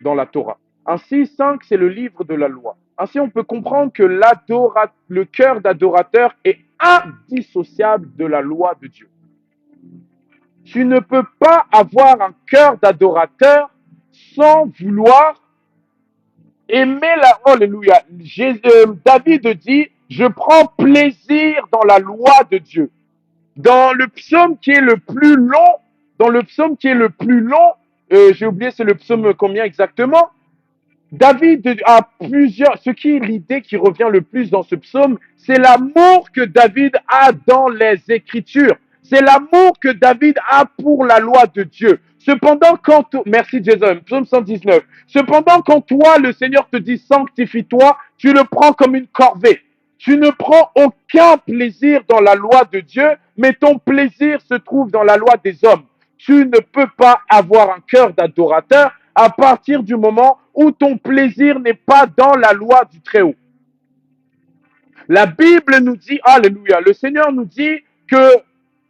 dans la Torah. Ainsi, 5, c'est le livre de la loi. Ainsi, on peut comprendre que le cœur d'adorateur est indissociable de la loi de Dieu. Tu ne peux pas avoir un cœur d'adorateur sans vouloir aimer la... Alléluia. David dit, je prends plaisir dans la loi de Dieu. Dans le psaume qui est le plus long, j'ai oublié c'est le psaume combien exactement, David a plusieurs, ce qui est l'idée qui revient le plus dans ce psaume, c'est l'amour que David a dans les Écritures. C'est l'amour que David a pour la loi de Dieu. Cependant, merci Jason, psaume 119. Cependant, quand toi, le Seigneur te dit sanctifie-toi, tu le prends comme une corvée. Tu ne prends aucun plaisir dans la loi de Dieu, mais ton plaisir se trouve dans la loi des hommes. Tu ne peux pas avoir un cœur d'adorateur à partir du moment où ton plaisir n'est pas dans la loi du Très-Haut. La Bible nous dit, alléluia, le Seigneur nous dit que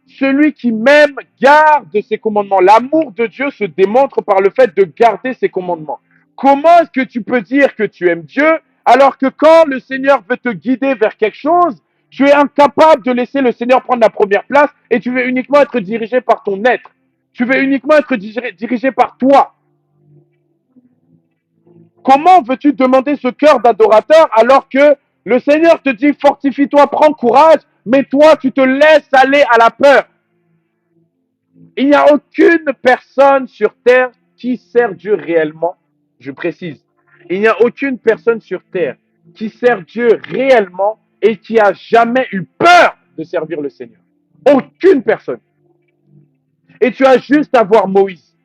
celui qui m'aime garde ses commandements. L'amour de Dieu se démontre par le fait de garder ses commandements. Comment est-ce que tu peux dire que tu aimes Dieu alors que quand le Seigneur veut te guider vers quelque chose, tu es incapable de laisser le Seigneur prendre la première place et tu veux uniquement être dirigé par ton être. Tu veux uniquement être dirigé par toi. Comment veux-tu demander ce cœur d'adorateur alors que le Seigneur te dit fortifie-toi, prends courage, mais toi tu te laisses aller à la peur. Il n'y a aucune personne sur terre qui sert Dieu réellement, je précise. Il n'y a aucune personne sur terre qui sert Dieu réellement et qui a jamais eu peur de servir le Seigneur. Aucune personne. Et tu as juste à voir Moïse.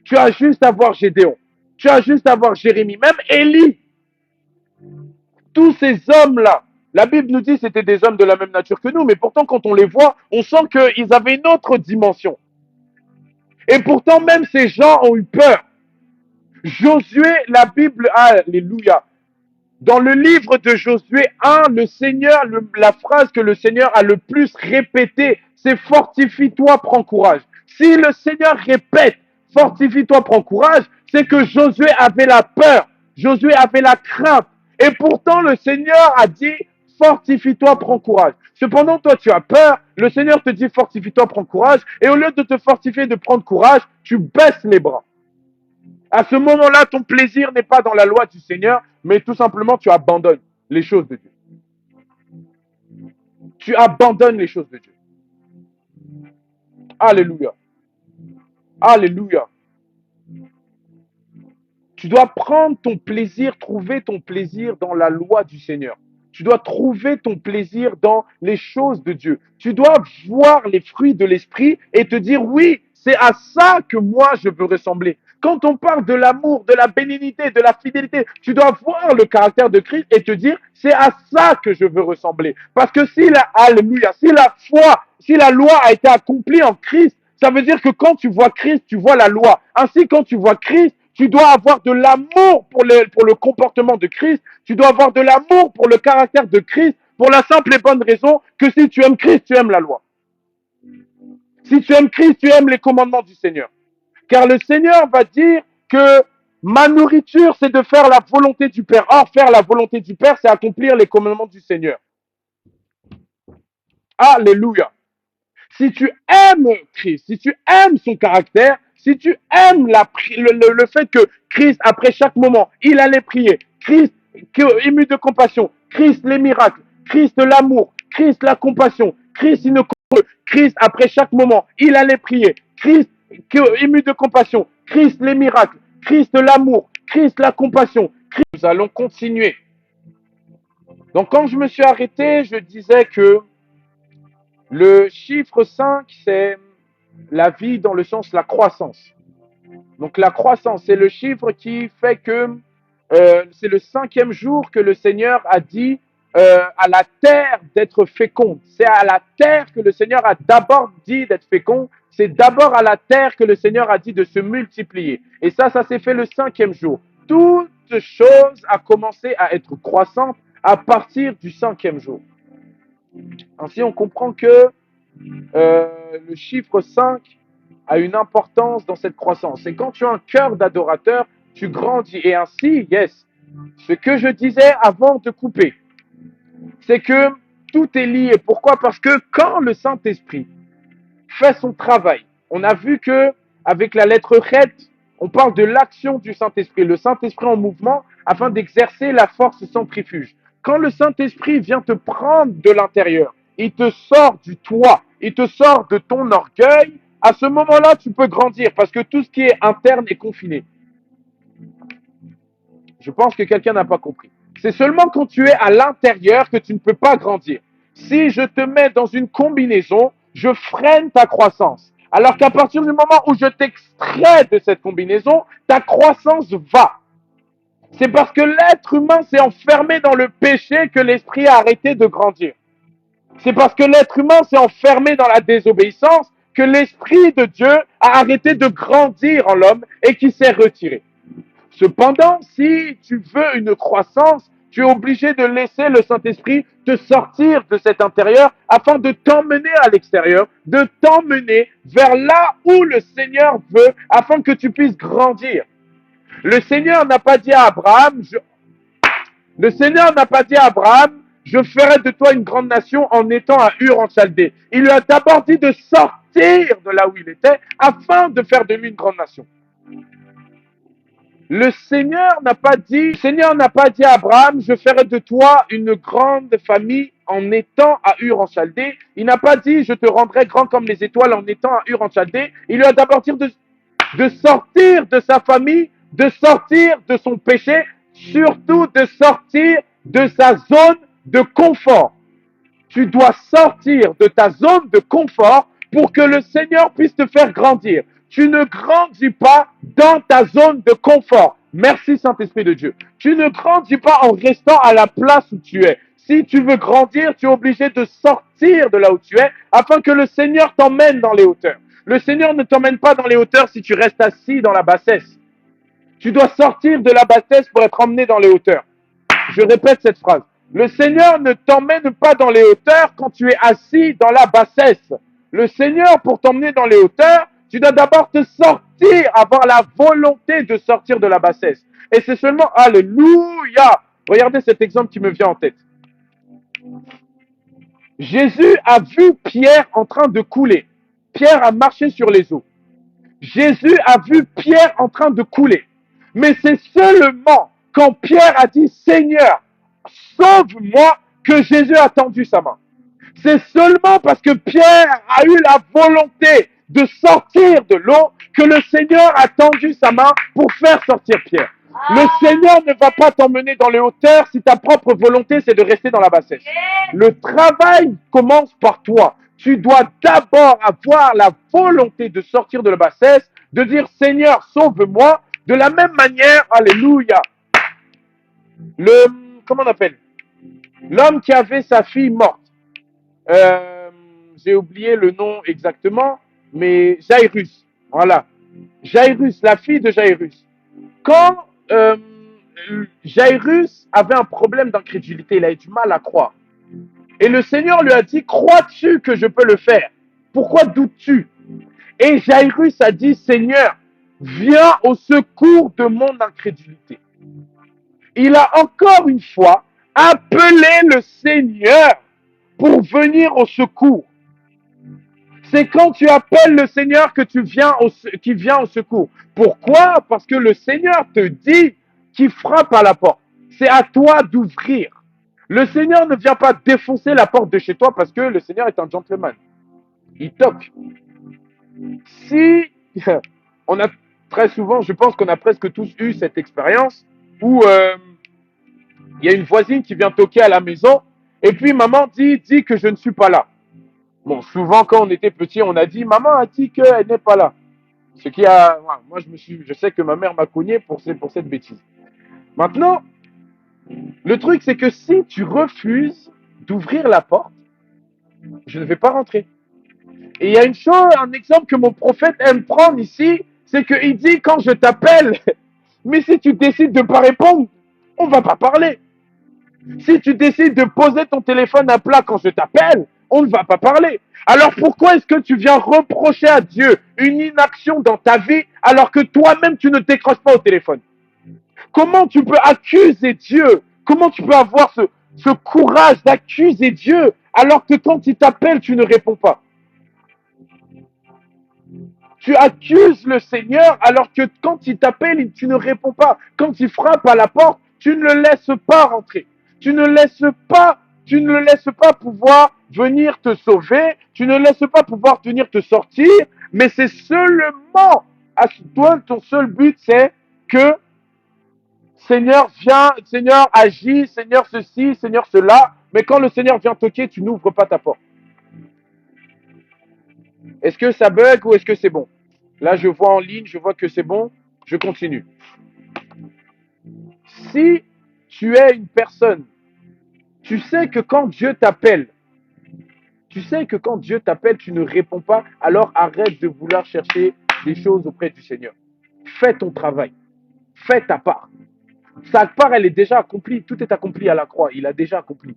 Tu as juste à voir Gédéon. Tu as juste à voir Jérémie, même Élie. Tous ces hommes-là, La Bible nous dit que c'était des hommes de la même nature que nous, mais pourtant quand on les voit, on sent qu'ils avaient une autre dimension. Et pourtant même ces gens ont eu peur. Josué, la Bible, alléluia. Dans le livre de Josué 1, le Seigneur, la phrase que le Seigneur a le plus répétée, c'est fortifie-toi, prends courage. Si le Seigneur répète fortifie-toi, prends courage, c'est que Josué avait la peur, Josué avait la crainte. Et pourtant, le Seigneur a dit fortifie-toi, prends courage. Cependant, toi, tu as peur, le Seigneur te dit fortifie-toi, prends courage, et au lieu de te fortifier, de prendre courage, tu baisses les bras. À ce moment-là, ton plaisir n'est pas dans la loi du Seigneur, mais tout simplement, tu abandonnes les choses de Dieu. Tu abandonnes les choses de Dieu. Alléluia. Alléluia. Tu dois prendre ton plaisir, trouver ton plaisir dans la loi du Seigneur. Tu dois trouver ton plaisir dans les choses de Dieu. Tu dois voir les fruits de l'esprit et te dire oui, c'est à ça que moi je veux ressembler. Quand on parle de l'amour, de la bénignité, de la fidélité, tu dois voir le caractère de Christ et te dire c'est à ça que je veux ressembler. Parce que si la, alléluia, si la foi, si la loi a été accomplie en Christ, ça veut dire que quand tu vois Christ, tu vois la loi. Ainsi, quand tu vois Christ, tu dois avoir de l'amour pour le comportement de Christ. Tu dois avoir de l'amour pour le caractère de Christ, pour la simple et bonne raison que si tu aimes Christ, tu aimes la loi. Si tu aimes Christ, tu aimes les commandements du Seigneur. Car le Seigneur va dire que ma nourriture, c'est de faire la volonté du Père. Or, faire la volonté du Père, c'est accomplir les commandements du Seigneur. Alléluia. Si tu aimes Christ, si tu aimes son caractère, si tu aimes le fait que Christ, après chaque moment, il allait prier, Christ ému de compassion, Christ les miracles, Christ l'amour, Christ la compassion, Christ il ne Christ après chaque moment, il allait prier, Christ ému de compassion, Christ les miracles, Christ l'amour, Christ la compassion, Christ. Nous allons continuer. Donc quand je me suis arrêté, je disais que le chiffre 5, c'est la vie dans le sens la croissance. Donc la croissance, c'est le chiffre qui fait que c'est le 5e jour que le Seigneur a dit à la terre d'être féconde. C'est à la terre que le Seigneur a d'abord dit d'être féconde. C'est d'abord à la terre que le Seigneur a dit de se multiplier. Et ça s'est fait le 5e jour. Toute chose a commencé à être croissante à partir du 5e jour. Ainsi, on comprend que le chiffre 5 a une importance dans cette croissance. Et quand tu as un cœur d'adorateur, tu grandis. Et ainsi, yes, ce que je disais avant de couper, c'est que tout est lié. Pourquoi? Parce que quand le Saint-Esprit fait son travail, on a vu que avec la lettre Chet, on parle de l'action du Saint-Esprit, le Saint-Esprit en mouvement afin d'exercer la force centrifuge. Quand le Saint-Esprit vient te prendre de l'intérieur, il te sort du toit, il te sort de ton orgueil, à ce moment-là, tu peux grandir parce que tout ce qui est interne est confiné. Je pense que quelqu'un n'a pas compris. C'est seulement quand tu es à l'intérieur que tu ne peux pas grandir. Si je te mets dans une combinaison, je freine ta croissance. Alors qu'à partir du moment où je t'extrais de cette combinaison, ta croissance va. C'est parce que l'être humain s'est enfermé dans le péché que l'esprit a arrêté de grandir. C'est parce que l'être humain s'est enfermé dans la désobéissance que l'Esprit de Dieu a arrêté de grandir en l'homme et qui s'est retiré. Cependant, si tu veux une croissance, tu es obligé de laisser le Saint-Esprit te sortir de cet intérieur afin de t'emmener à l'extérieur, de t'emmener vers là où le Seigneur veut afin que tu puisses grandir. Le Seigneur n'a pas dit à Abraham, le Seigneur n'a pas dit à Abraham, je ferai de toi une grande nation en étant à Ur en Chaldée. Il lui a d'abord dit de sortir de là où il était afin de faire de lui une grande nation. Le Seigneur n'a pas dit à Abraham, je ferai de toi une grande famille en étant à Ur en Chaldée. Il n'a pas dit, je te rendrai grand comme les étoiles en étant à Ur en Chaldée. Il lui a d'abord dit de sortir de sa famille, de sortir de son péché, surtout de sortir de sa zone de confort. Tu dois sortir de ta zone de confort pour que le Seigneur puisse te faire grandir. Tu ne grandis pas dans ta zone de confort. Merci Saint-Esprit de Dieu. Tu ne grandis pas en restant à la place où tu es. Si tu veux grandir, tu es obligé de sortir de là où tu es afin que le Seigneur t'emmène dans les hauteurs. Le Seigneur ne t'emmène pas dans les hauteurs si tu restes assis dans la bassesse. Tu dois sortir de la bassesse pour être emmené dans les hauteurs. Je répète cette phrase. Le Seigneur ne t'emmène pas dans les hauteurs quand tu es assis dans la bassesse. Le Seigneur, pour t'emmener dans les hauteurs, tu dois d'abord te sortir, avoir la volonté de sortir de la bassesse. Et c'est seulement, alléluia. Regardez cet exemple qui me vient en tête. Jésus a vu Pierre en train de couler. Pierre a marché sur les eaux. Jésus a vu Pierre en train de couler. Mais c'est seulement quand Pierre a dit Seigneur, sauve-moi que Jésus a tendu sa main. C'est seulement parce que Pierre a eu la volonté de sortir de l'eau que le Seigneur a tendu sa main pour faire sortir Pierre. Le Seigneur ne va pas t'emmener dans les hauteurs si ta propre volonté c'est de rester dans la bassesse. Le travail commence par toi. Tu dois d'abord avoir la volonté de sortir de la bassesse, de dire Seigneur, sauve-moi. De la même manière, alléluia. Comment on appelle? L'homme qui avait sa fille morte. J'ai oublié le nom exactement, mais Jairus. Voilà. Jairus, la fille de Jairus. Quand Jairus avait un problème d'incrédulité, il avait du mal à croire. Et le Seigneur lui a dit, crois-tu que je peux le faire? Pourquoi doutes-tu? Et Jairus a dit, Seigneur, viens au secours de mon incrédulité. Il a encore une fois appelé le Seigneur pour venir au secours. C'est quand tu appelles le Seigneur que qu'il vient au secours. Pourquoi? Parce que le Seigneur te dit qu'il frappe à la porte. C'est à toi d'ouvrir. Le Seigneur ne vient pas défoncer la porte de chez toi parce que le Seigneur est un gentleman. Il toque. Si on a très souvent, je pense qu'on a presque tous eu cette expérience où il y a une voisine qui vient toquer à la maison et puis maman dit que je ne suis pas là. Bon, souvent quand on était petit, on a dit maman a dit qu'elle n'est pas là. Ce qui a, moi je sais que ma mère m'a cogné pour cette bêtise. Maintenant, le truc c'est que si tu refuses d'ouvrir la porte, je ne vais pas rentrer. Et il y a une chose, un exemple que mon prophète aime prendre ici, c'est qu'il dit quand je t'appelle, mais si tu décides de ne pas répondre, on ne va pas parler. Si tu décides de poser ton téléphone à plat quand je t'appelle, on ne va pas parler. Alors pourquoi est-ce que tu viens reprocher à Dieu une inaction dans ta vie alors que toi-même tu ne décroches pas au téléphone? Comment tu peux accuser Dieu? Comment tu peux avoir ce courage d'accuser Dieu alors que quand il t'appelle, tu ne réponds pas? Tu accuses le Seigneur alors que quand il t'appelle, tu ne réponds pas. Quand il frappe à la porte, tu ne le laisses pas rentrer. Tu ne le laisses pas pouvoir venir te sauver. Tu ne laisses pas pouvoir venir te sortir. Mais c'est seulement à toi, ton seul but, c'est que Seigneur vient, Seigneur agit, Seigneur ceci, Seigneur cela. Mais quand le Seigneur vient toquer, tu n'ouvres pas ta porte. Est-ce que ça bug ou est-ce que c'est bon? Là, je vois en ligne, je vois que c'est bon. Je continue. Si tu es une personne, tu sais que quand Dieu t'appelle, tu ne réponds pas, alors arrête de vouloir chercher des choses auprès du Seigneur. Fais ton travail. Fais ta part. Sa part, elle est déjà accomplie. Tout est accompli à la croix. Il a déjà accompli.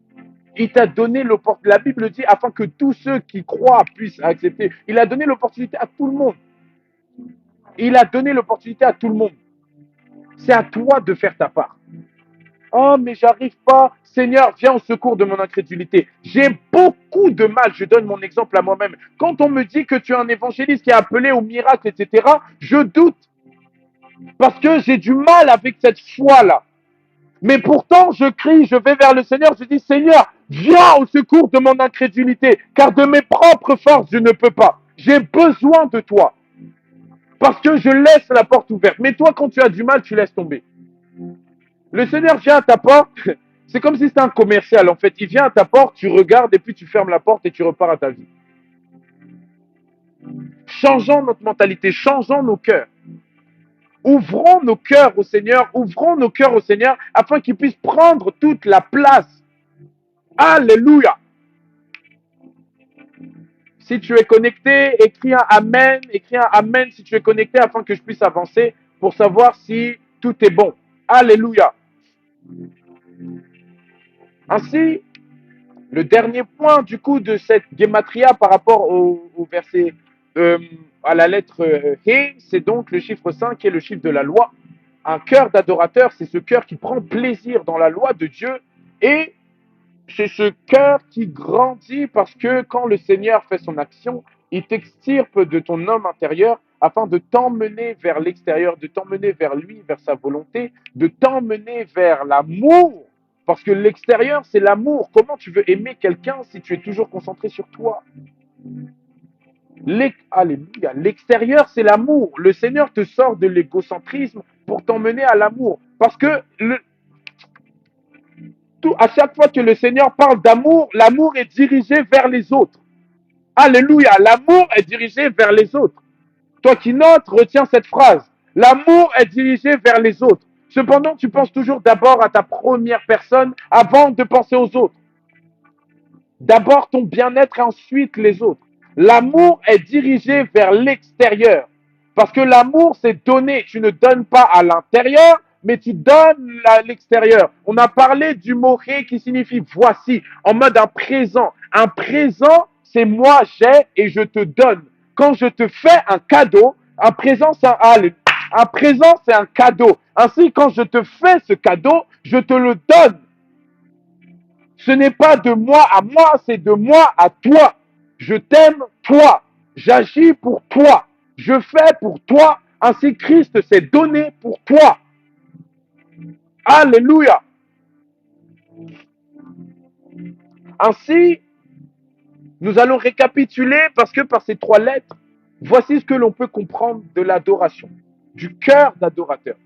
Il t'a donné l'opportunité. La Bible dit afin que tous ceux qui croient puissent accepter. Il a donné l'opportunité à tout le monde. Il a donné l'opportunité à tout le monde. C'est à toi de faire ta part. Oh, mais j'arrive pas. Seigneur, viens au secours de mon incrédulité. J'ai beaucoup de mal. Je donne mon exemple à moi-même. Quand on me dit que tu es un évangéliste qui est appelé au miracle, etc., je doute. Parce que j'ai du mal avec cette foi-là. Mais pourtant, je crie, je vais vers le Seigneur, je dis, Seigneur, viens au secours de mon incrédulité, car de mes propres forces, je ne peux pas. J'ai besoin de toi. Parce que je laisse la porte ouverte. Mais toi, quand tu as du mal, tu laisses tomber. Le Seigneur vient à ta porte, c'est comme si c'était un commercial, en fait. Il vient à ta porte, tu regardes, et puis tu fermes la porte et tu repars à ta vie. Changeons notre mentalité, changeons nos cœurs. Ouvrons nos cœurs au Seigneur, afin qu'il puisse prendre toute la place Alléluia. Si tu es connecté, écris un Amen si tu es connecté afin que je puisse avancer pour savoir si tout est bon. Alléluia. Ainsi, le dernier point du coup de cette gematria par rapport au verset euh, à la lettre He, c'est donc le chiffre 5 qui est le chiffre de la loi. Un cœur d'adorateur, c'est ce cœur qui prend plaisir dans la loi de Dieu et c'est ce cœur qui grandit parce que quand le Seigneur fait son action, il t'extirpe de ton homme intérieur afin de t'emmener vers l'extérieur, de t'emmener vers lui, vers sa volonté, de t'emmener vers l'amour. Parce que l'extérieur, c'est l'amour. Comment tu veux aimer quelqu'un si tu es toujours concentré sur toi? Alléluia. L'extérieur, c'est l'amour. Le Seigneur te sort de l'égocentrisme pour t'emmener à l'amour. Parce que à chaque fois que le Seigneur parle d'amour, l'amour est dirigé vers les autres. Alléluia. L'amour est dirigé vers les autres. Toi qui notes, retiens cette phrase. L'amour est dirigé vers les autres. Cependant, tu penses toujours d'abord à ta première personne avant de penser aux autres. D'abord ton bien-être et ensuite les autres. L'amour est dirigé vers l'extérieur. Parce que l'amour, c'est donner. Tu ne donnes pas à l'intérieur, mais tu donnes à l'extérieur. On a parlé du mot ré qui signifie voici, en mode un présent. Un présent, c'est moi j'ai et je te donne. Quand je te fais un cadeau, un présent, c'est un présent, c'est un cadeau. Ainsi, quand je te fais ce cadeau, je te le donne. Ce n'est pas de moi à moi, c'est de moi à toi. Je t'aime, toi. J'agis pour toi. Je fais pour toi. Ainsi, Christ s'est donné pour toi. Alléluia. Ainsi, nous allons récapituler parce que par ces trois lettres, voici ce que l'on peut comprendre de l'adoration, du cœur d'adorateur.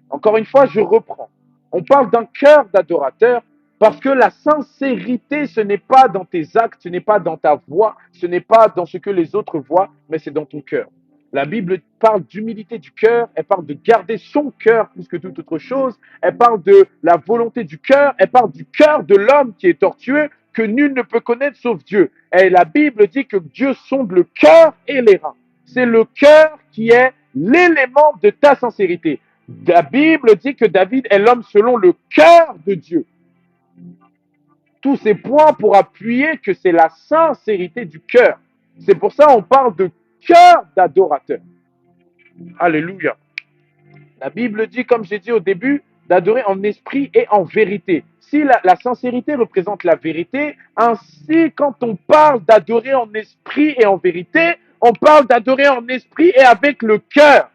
Encore une fois, je reprends. On parle d'un cœur d'adorateur parce que la sincérité, ce n'est pas dans tes actes, ce n'est pas dans ta voix, ce n'est pas dans ce que les autres voient, mais c'est dans ton cœur. La Bible parle d'humilité du cœur, elle parle de garder son cœur plus que toute autre chose, elle parle de la volonté du cœur, elle parle du cœur de l'homme qui est tortueux, que nul ne peut connaître sauf Dieu. Et la Bible dit que Dieu sonde le cœur et les reins. C'est le cœur qui est l'élément de ta sincérité. La Bible dit que David est l'homme selon le cœur de Dieu. Tous ces points pour appuyer que c'est la sincérité du cœur. C'est pour ça qu'on parle de cœur d'adorateur. Alléluia. La Bible dit, comme j'ai dit au début, d'adorer en esprit et en vérité. Si la sincérité représente la vérité, ainsi quand on parle d'adorer en esprit et en vérité, on parle d'adorer en esprit et avec le cœur.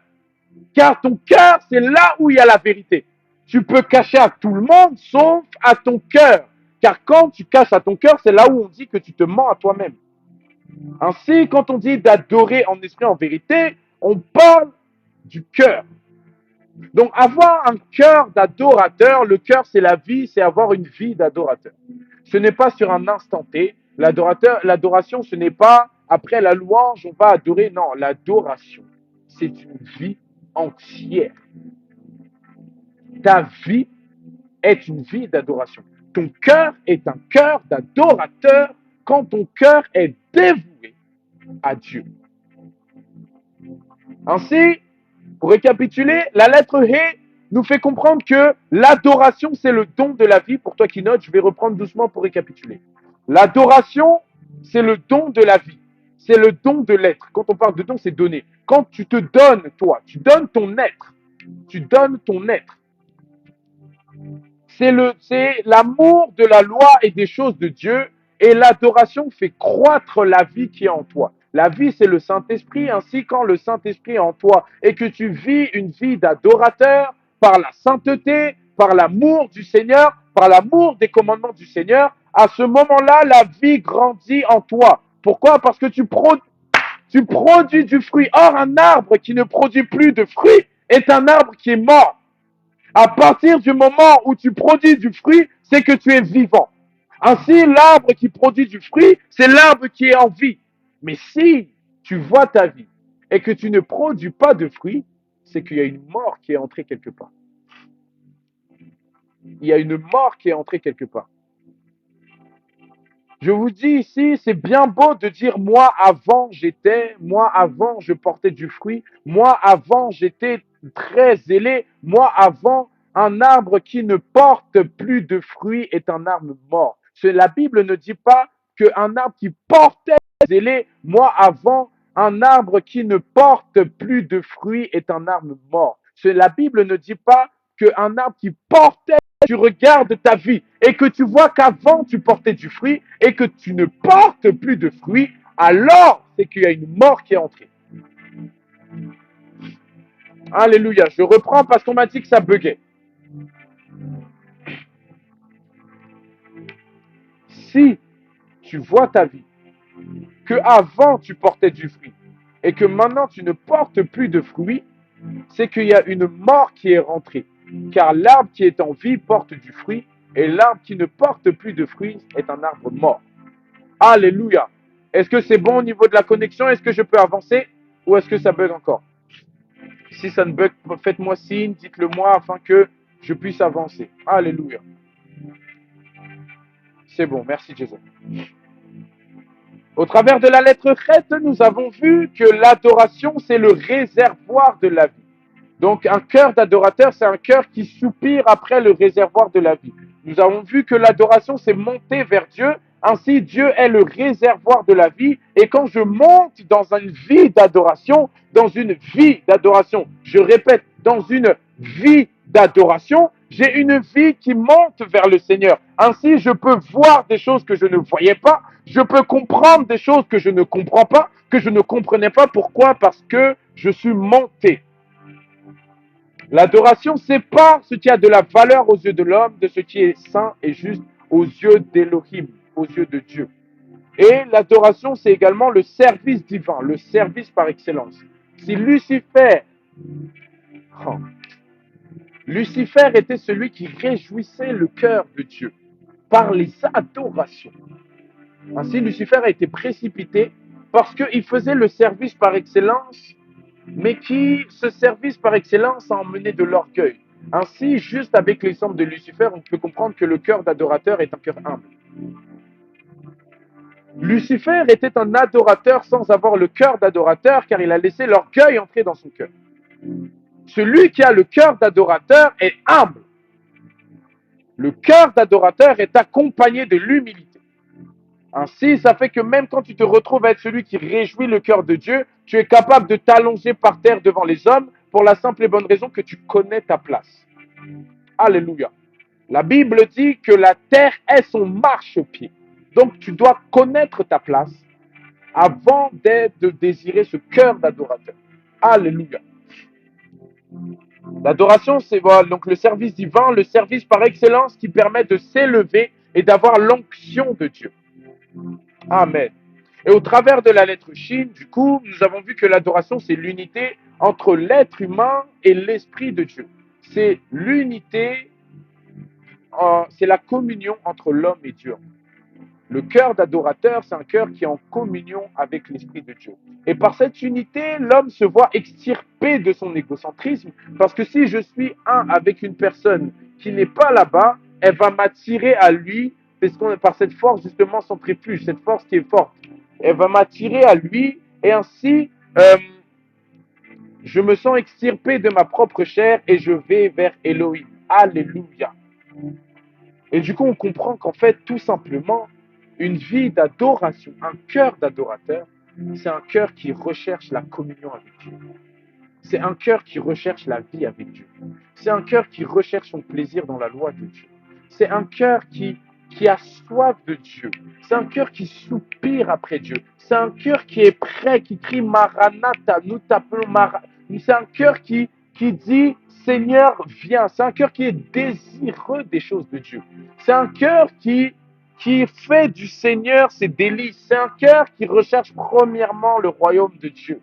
Car ton cœur, c'est là où il y a la vérité. Tu peux cacher à tout le monde, sauf à ton cœur. Car quand tu caches à ton cœur, c'est là où on dit que tu te mens à toi-même. Ainsi, quand on dit d'adorer en esprit, en vérité, on parle du cœur. Donc, avoir un cœur d'adorateur, le cœur, c'est la vie, c'est avoir une vie d'adorateur. Ce n'est pas sur un instant T. L'adoration, ce n'est pas après la louange, on va adorer. Non, l'adoration, c'est une vie entière. Ta vie est une vie d'adoration. Ton cœur est un cœur d'adorateur quand ton cœur est dévoué à Dieu. Ainsi, pour récapituler, la lettre He nous fait comprendre que l'adoration, c'est le don de la vie. Pour toi qui notes, je vais reprendre doucement pour récapituler. L'adoration, c'est le don de la vie. C'est le don de l'être. Quand on parle de don, c'est donner. Quand tu te donnes, toi, tu donnes ton être. Tu donnes ton être. C'est l'amour de la loi et des choses de Dieu. Et l'adoration fait croître la vie qui est en toi. La vie, c'est le Saint-Esprit. Ainsi, quand le Saint-Esprit est en toi et que tu vis une vie d'adorateur par la sainteté, par l'amour du Seigneur, par l'amour des commandements du Seigneur, à ce moment-là, la vie grandit en toi. Pourquoi? Parce que tu produis du fruit. Or, un arbre qui ne produit plus de fruits est un arbre qui est mort. À partir du moment où tu produis du fruit, c'est que tu es vivant. Ainsi, l'arbre qui produit du fruit, c'est l'arbre qui est en vie. Mais si tu vois ta vie et que tu ne produis pas de fruits, c'est qu'il y a une mort qui est entrée quelque part. Il y a une mort qui est entrée quelque part. Je vous dis ici, c'est bien beau de dire moi avant j'étais, moi avant je portais du fruit, moi avant j'étais très zélé, moi avant un arbre qui ne porte plus de fruits est un arbre mort. La Bible ne dit pas qu'un arbre qui portait zélé, moi avant un arbre qui ne porte plus de fruits est un arbre mort. La Bible ne dit pas qu'un arbre qui portait, tu regardes ta vie et que tu vois qu'avant tu portais du fruit et que tu ne portes plus de fruits, alors c'est qu'il y a une mort qui est entrée. Alléluia. Je reprends parce qu'on m'a dit que ça buguait. Si tu vois ta vie, que avant tu portais du fruit et que maintenant tu ne portes plus de fruits, c'est qu'il y a une mort qui est rentrée. Car l'arbre qui est en vie porte du fruit et l'arbre qui ne porte plus de fruits est un arbre mort. Alléluia. Est-ce que c'est bon au niveau de la connexion? Est-ce que je peux avancer ou est-ce que ça bug encore? Si ça ne bug, faites-moi signe, dites-le moi afin que je puisse avancer. Alléluia. C'est bon, merci Jésus. Au travers de la lettre Chet, nous avons vu que l'adoration, c'est le réservoir de la vie. Donc un cœur d'adorateur, c'est un cœur qui soupire après le réservoir de la vie. Nous avons vu que l'adoration, c'est monter vers Dieu. Ainsi, Dieu est le réservoir de la vie. Et quand je monte dans une vie d'adoration, je répète, dans une vie d'adoration, j'ai une vie qui monte vers le Seigneur. Ainsi, je peux voir des choses que je ne voyais pas. Je peux comprendre des choses que je ne comprends pas, que je ne comprenais pas. Pourquoi? Parce que je suis monté. L'adoration sépare ce qui a de la valeur aux yeux de l'homme de ce qui est saint et juste aux yeux d'Élohim, aux yeux de Dieu. Et l'adoration, c'est également le service divin, le service par excellence. Si oh, Lucifer était celui qui réjouissait le cœur de Dieu par les adorations. Ainsi, Lucifer a été précipité parce qu'il faisait le service par excellence, mais ce service par excellence a emmené de l'orgueil. Ainsi, juste avec l'exemple de Lucifer, on peut comprendre que le cœur d'adorateur est un cœur humble. Lucifer était un adorateur sans avoir le cœur d'adorateur, car il a laissé l'orgueil entrer dans son cœur. Celui qui a le cœur d'adorateur est humble. Le cœur d'adorateur est accompagné de l'humilité. Ainsi, ça fait que même quand tu te retrouves à être celui qui réjouit le cœur de Dieu, tu es capable de t'allonger par terre devant les hommes pour la simple et bonne raison que tu connais ta place. Alléluia. La Bible dit que la terre est son marchepied. Donc tu dois connaître ta place avant de désirer ce cœur d'adorateur. Alléluia. L'adoration, c'est donc le service divin, le service par excellence qui permet de s'élever et d'avoir l'onction de Dieu. Amen. Et au travers de la lettre Shin, du coup, nous avons vu que l'adoration, c'est l'unité entre l'être humain et l'esprit de Dieu. C'est l'unité, c'est la communion entre l'homme et Dieu. Le cœur d'adorateur, c'est un cœur qui est en communion avec l'esprit de Dieu. Et par cette unité, l'homme se voit extirpé de son égocentrisme, parce que si je suis un avec une personne qui n'est pas là-bas, elle va m'attirer à lui, parce qu'on est par cette force justement centrifuge, cette force qui est forte. Elle va m'attirer à lui, et ainsi, je me sens extirpé de ma propre chair et je vais vers Elohim. Alléluia. Et du coup, on comprend qu'en fait, tout simplement, une vie d'adoration, un cœur d'adorateur, c'est un cœur qui recherche la communion avec Dieu. C'est un cœur qui recherche la vie avec Dieu. C'est un cœur qui recherche son plaisir dans la loi de Dieu. C'est un cœur qui a soif de Dieu. C'est un cœur qui soupire après Dieu. C'est un cœur qui est prêt, qui crie Maranatha, nous t'appelons Maranatha. C'est un cœur qui dit Seigneur, viens. C'est un cœur qui est désireux des choses de Dieu. C'est un cœur qui fait du Seigneur ses délices. C'est un cœur qui recherche premièrement le royaume de Dieu.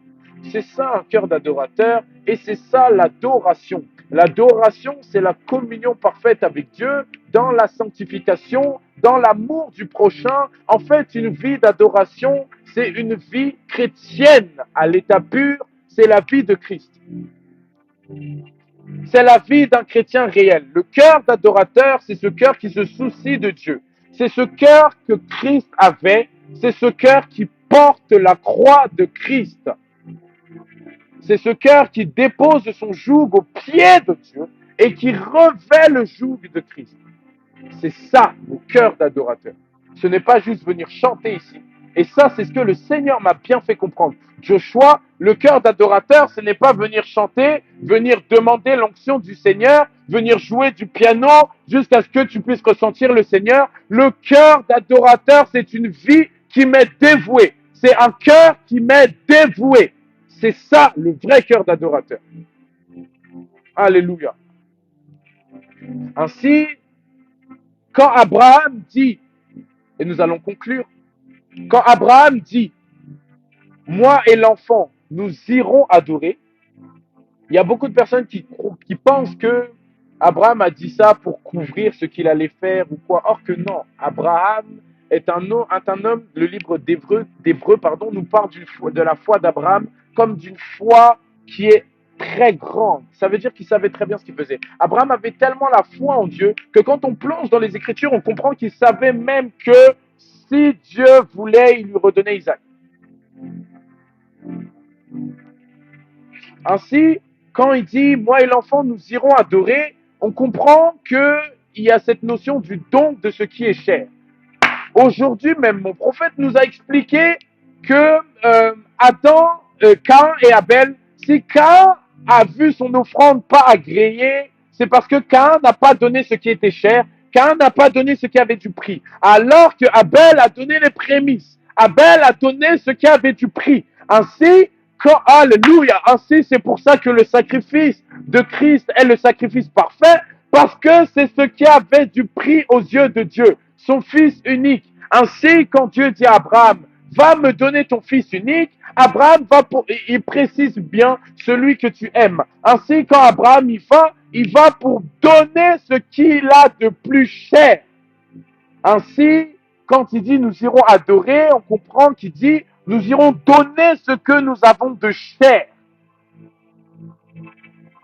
C'est ça un cœur d'adorateur et c'est ça l'adoration. L'adoration, c'est la communion parfaite avec Dieu dans la sanctification, dans l'amour du prochain. En fait, une vie d'adoration, c'est une vie chrétienne à l'état pur, c'est la vie de Christ. C'est la vie d'un chrétien réel. Le cœur d'adorateur, c'est ce cœur qui se soucie de Dieu, C'est ce cœur que Christ avait. C'est ce cœur qui porte la croix de Christ. C'est ce cœur qui dépose son joug au pied de Dieu et qui revêt le joug de Christ. C'est ça, le cœur d'adorateur. Ce n'est pas juste venir chanter ici. Et ça, c'est ce que le Seigneur m'a bien fait comprendre. Joshua, le cœur d'adorateur, ce n'est pas venir chanter, venir demander l'onction du Seigneur, venir jouer du piano jusqu'à ce que tu puisses ressentir le Seigneur. Le cœur d'adorateur, c'est une vie qui m'est dévouée. C'est un cœur qui m'est dévoué. C'est ça, le vrai cœur d'adorateur. Alléluia. Ainsi, quand Abraham dit, et nous allons conclure, quand Abraham dit, moi et l'enfant, nous irons adorer, il y a beaucoup de personnes qui pensent que Abraham a dit ça pour couvrir ce qu'il allait faire ou quoi. Or que non, Abraham est un homme, le livre d'Hébreux, nous parle de la foi d'Abraham comme d'une foi qui est très grande. Ça veut dire qu'il savait très bien ce qu'il faisait. Abraham avait tellement la foi en Dieu que quand on plonge dans les Écritures, on comprend qu'il savait même que si Dieu voulait, il lui redonnait Isaac. Ainsi, quand il dit « moi et l'enfant, nous irons adorer », on comprend qu'il y a cette notion du don de ce qui est cher. Aujourd'hui même, mon prophète nous a expliqué que Caïn et Abel, si Caïn a vu son offrande pas agréée, c'est parce que Caïn n'a pas donné ce qui était cher, Caïn n'a pas donné ce qui avait du prix, alors que Abel a donné les prémices. Abel a donné ce qui avait du prix. Ainsi, alléluia, ainsi c'est pour ça que le sacrifice de Christ est le sacrifice parfait, parce que c'est ce qui avait du prix aux yeux de Dieu, son fils unique. Ainsi, quand Dieu dit à Abraham, va me donner ton fils unique, Abraham il précise bien celui que tu aimes. Ainsi, quand Abraham il va pour donner ce qu'il a de plus cher. Ainsi, quand il dit nous irons adorer, on comprend qu'il dit nous irons donner ce que nous avons de cher.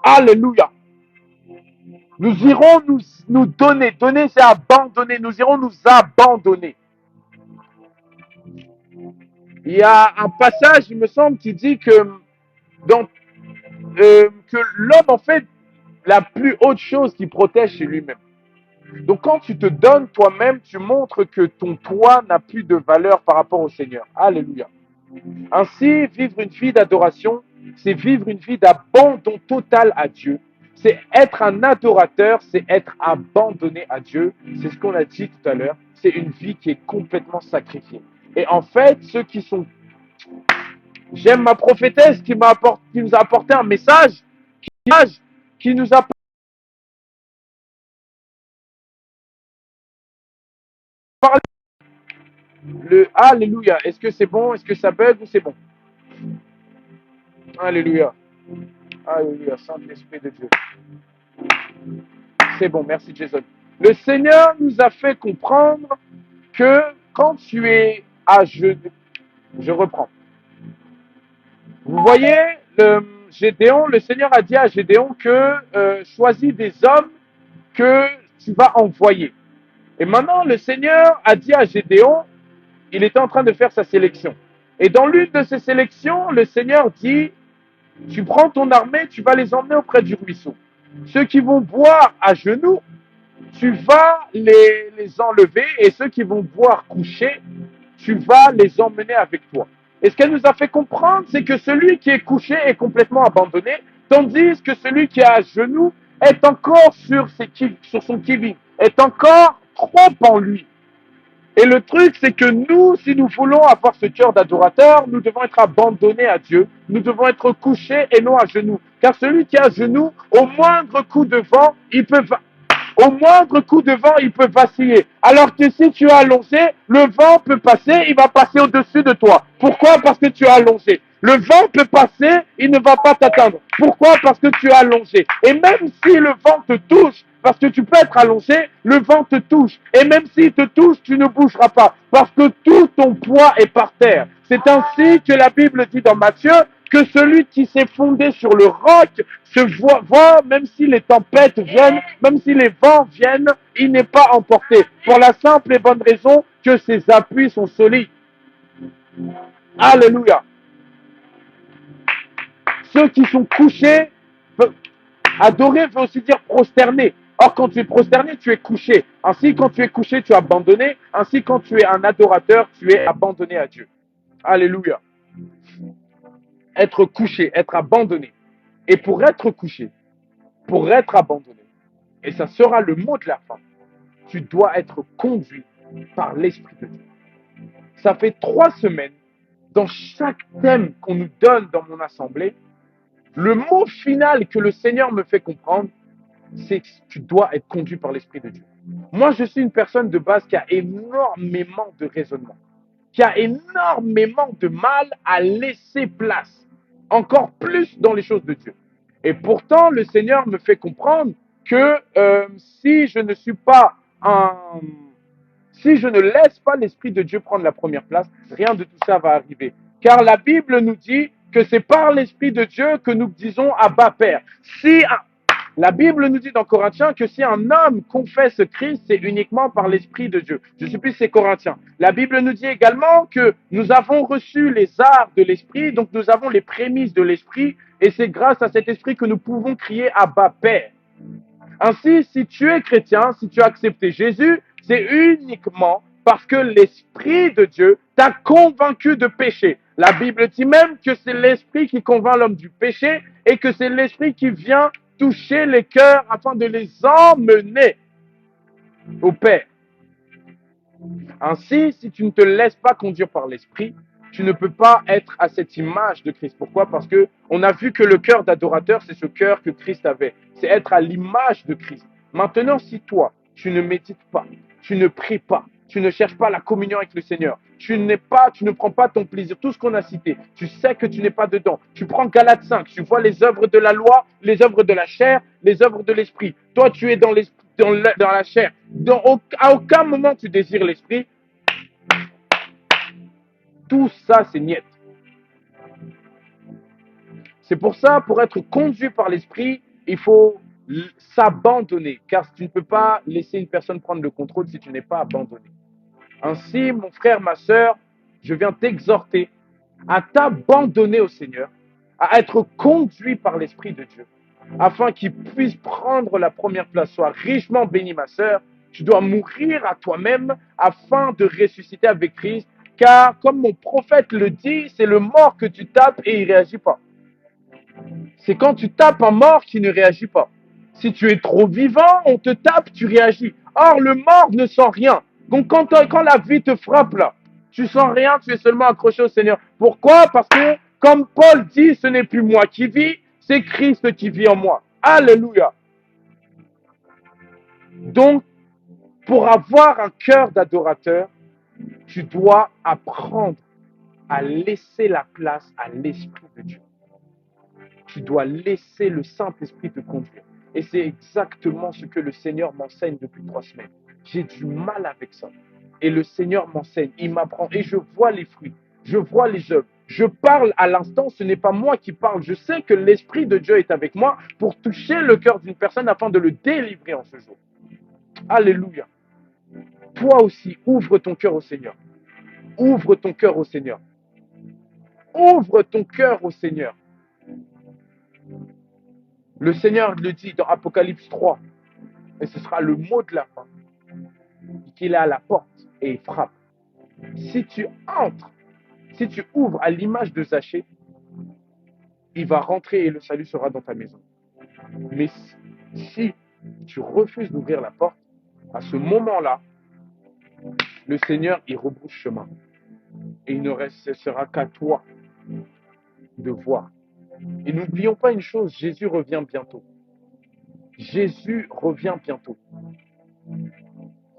Alléluia. Nous irons nous donner. Donner, c'est abandonner. Nous irons nous abandonner. Il y a un passage, il me semble, qui dit que l'homme, en fait, la plus haute chose qui protège, c'est lui-même. Donc, quand tu te donnes toi-même, tu montres que ton toi n'a plus de valeur par rapport au Seigneur. Alléluia. Ainsi, vivre une vie d'adoration, c'est vivre une vie d'abandon total à Dieu. C'est être un adorateur, c'est être abandonné à Dieu. C'est ce qu'on a dit tout à l'heure. C'est une vie qui est complètement sacrifiée. Et en fait, ceux qui sont... J'aime ma prophétesse qui nous a apporté un message qui nous a parlé. Alléluia. Est-ce que c'est bon? Est-ce que ça bug ou c'est bon? Alléluia. Alléluia. Saint-Esprit de Dieu. C'est bon, merci Jason. Le Seigneur nous a fait comprendre que quand tu es à genoux, je reprends. Vous voyez, Gédéon, le Seigneur a dit à Gédéon que choisis des hommes que tu vas envoyer. Et maintenant, le Seigneur a dit à Gédéon, il était en train de faire sa sélection. Et dans l'une de ces sélections, le Seigneur dit, tu prends ton armée, tu vas les emmener auprès du ruisseau. Ceux qui vont boire à genoux, tu vas les enlever, et ceux qui vont boire couchés, tu vas les emmener avec toi. Et ce qu'elle nous a fait comprendre, c'est que celui qui est couché est complètement abandonné, tandis que celui qui est à genoux est encore sur son qui-vive, est encore trop en lui. Et le truc, c'est que nous, si nous voulons avoir ce cœur d'adorateur, nous devons être abandonnés à Dieu. Nous devons être couchés et non à genoux. Car celui qui est à genoux, au moindre coup de vent, il peut vaciller. Alors que si tu es allongé, le vent peut passer, il va passer au-dessus de toi. Pourquoi? Parce que tu es allongé. Le vent peut passer, il ne va pas t'atteindre. Pourquoi? Parce que tu es allongé. Et même si le vent te touche, parce que tu peux être allongé, le vent te touche. Et même s'il te touche, tu ne bougeras pas. Parce que tout ton poids est par terre. C'est ainsi que la Bible dit dans Matthieu Que celui qui s'est fondé sur le roc voit, même si les tempêtes viennent, même si les vents viennent, il n'est pas emporté. Pour la simple et bonne raison que ses appuis sont solides. Alléluia. Ceux qui sont couchés, adorer veut aussi dire prosterner. Or, quand tu es prosterné, tu es couché. Ainsi, quand tu es couché, tu es abandonné. Ainsi, quand tu es un adorateur, tu es abandonné à Dieu. Alléluia. Être couché, être abandonné. Et pour être couché, pour être abandonné, et ça sera le mot de la fin, tu dois être conduit par l'Esprit de Dieu. Ça fait 3 semaines, dans chaque thème qu'on nous donne dans mon assemblée, le mot final que le Seigneur me fait comprendre, c'est que tu dois être conduit par l'Esprit de Dieu. Moi, je suis une personne de base qui a énormément de raisonnement, qui a énormément de mal à laisser place, encore plus dans les choses de Dieu. Et pourtant, le Seigneur me fait comprendre que si je ne suis pas si je ne laisse pas l'Esprit de Dieu prendre la première place, rien de tout ça va arriver. Car la Bible nous dit que c'est par l'Esprit de Dieu que nous disons Abba Père. La Bible nous dit dans Corinthiens que si un homme confesse Christ, c'est uniquement par l'Esprit de Dieu. Je ne sais plus si c'est Corinthiens. La Bible nous dit également que nous avons reçu les arts de l'Esprit, donc nous avons les prémices de l'Esprit, et c'est grâce à cet Esprit que nous pouvons crier Abba Père. Ainsi, si tu es chrétien, si tu as accepté Jésus, c'est uniquement parce que l'Esprit de Dieu t'a convaincu de péché. La Bible dit même que c'est l'Esprit qui convainc l'homme du péché et que c'est l'Esprit qui vient toucher les cœurs afin de les emmener au Père. Ainsi, si tu ne te laisses pas conduire par l'Esprit, tu ne peux pas être à cette image de Christ. Pourquoi? Parce que on a vu que le cœur d'adorateur, c'est ce cœur que Christ avait. C'est être à l'image de Christ. Maintenant, si toi, tu ne médites pas, tu ne pries pas, tu ne cherches pas la communion avec le Seigneur, tu ne prends pas ton plaisir, tout ce qu'on a cité, tu sais que tu n'es pas dedans. Tu prends Galates 5, tu vois les œuvres de la loi, les œuvres de la chair, les œuvres de l'esprit. Toi, tu es dans l'esprit, dans la chair. À aucun moment tu désires l'esprit. Tout ça, c'est niet. C'est pour ça, pour être conduit par l'esprit, il faut s'abandonner, car tu ne peux pas laisser une personne prendre le contrôle si tu n'es pas abandonné. Ainsi, mon frère, ma sœur, je viens t'exhorter à t'abandonner au Seigneur, à être conduit par l'Esprit de Dieu, afin qu'il puisse prendre la première place. Sois richement béni, ma sœur. Tu dois mourir à toi-même afin de ressusciter avec Christ, car comme mon prophète le dit, c'est le mort que tu tapes et il ne réagit pas. C'est quand tu tapes un mort qui ne réagit pas. Si tu es trop vivant, on te tape, tu réagis. Or, le mort ne sent rien. Donc, quand la vie te frappe là, tu sens rien, tu es seulement accroché au Seigneur. Pourquoi? Parce que, comme Paul dit, ce n'est plus moi qui vis, c'est Christ qui vit en moi. Alléluia. Donc, pour avoir un cœur d'adorateur, tu dois apprendre à laisser la place à l'Esprit de Dieu. Tu dois laisser le Saint-Esprit te conduire. Et c'est exactement ce que le Seigneur m'enseigne depuis 3 semaines. J'ai du mal avec ça. Et le Seigneur m'enseigne, il m'apprend. Et je vois les fruits, je vois les œuvres. Je parle à l'instant, ce n'est pas moi qui parle. Je sais que l'Esprit de Dieu est avec moi pour toucher le cœur d'une personne afin de le délivrer en ce jour. Alléluia. Toi aussi, ouvre ton cœur au Seigneur. Ouvre ton cœur au Seigneur. Ouvre ton cœur au Seigneur. Le Seigneur le dit dans Apocalypse 3, et ce sera le mot de la fin, qu'il est à la porte et il frappe. Si tu entres, si tu ouvres à l'image de Zachée, il va rentrer et le salut sera dans ta maison. Mais si tu refuses d'ouvrir la porte, à ce moment-là, le Seigneur, il rebrousse chemin. Et il ne restera qu'à toi de voir. Et n'oublions pas une chose, Jésus revient bientôt. Jésus revient bientôt.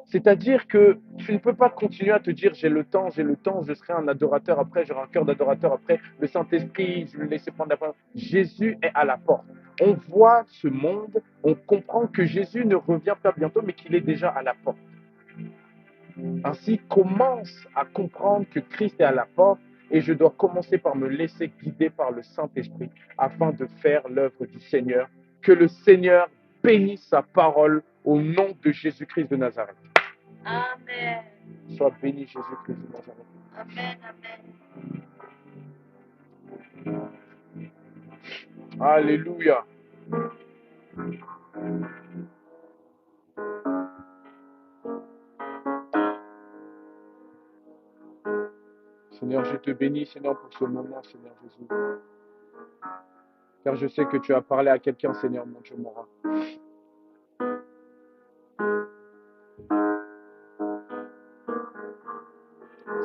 C'est-à-dire que tu ne peux pas continuer à te dire j'ai le temps, je serai un adorateur après, j'aurai un cœur d'adorateur après, le Saint-Esprit, je vais le laisser prendre la parole. Jésus est à la porte. On voit ce monde, on comprend que Jésus ne revient pas bientôt, mais qu'il est déjà à la porte. Ainsi, commence à comprendre que Christ est à la porte et je dois commencer par me laisser guider par le Saint-Esprit afin de faire l'œuvre du Seigneur. Que le Seigneur bénisse sa parole au nom de Jésus-Christ de Nazareth. Amen. Sois béni Jésus-Christ de Nazareth. Amen. Amen. Alléluia. Seigneur, je te bénis, Seigneur, pour ce moment, Seigneur Jésus. Car je sais que tu as parlé à quelqu'un, Seigneur, mon Dieu, mon roi.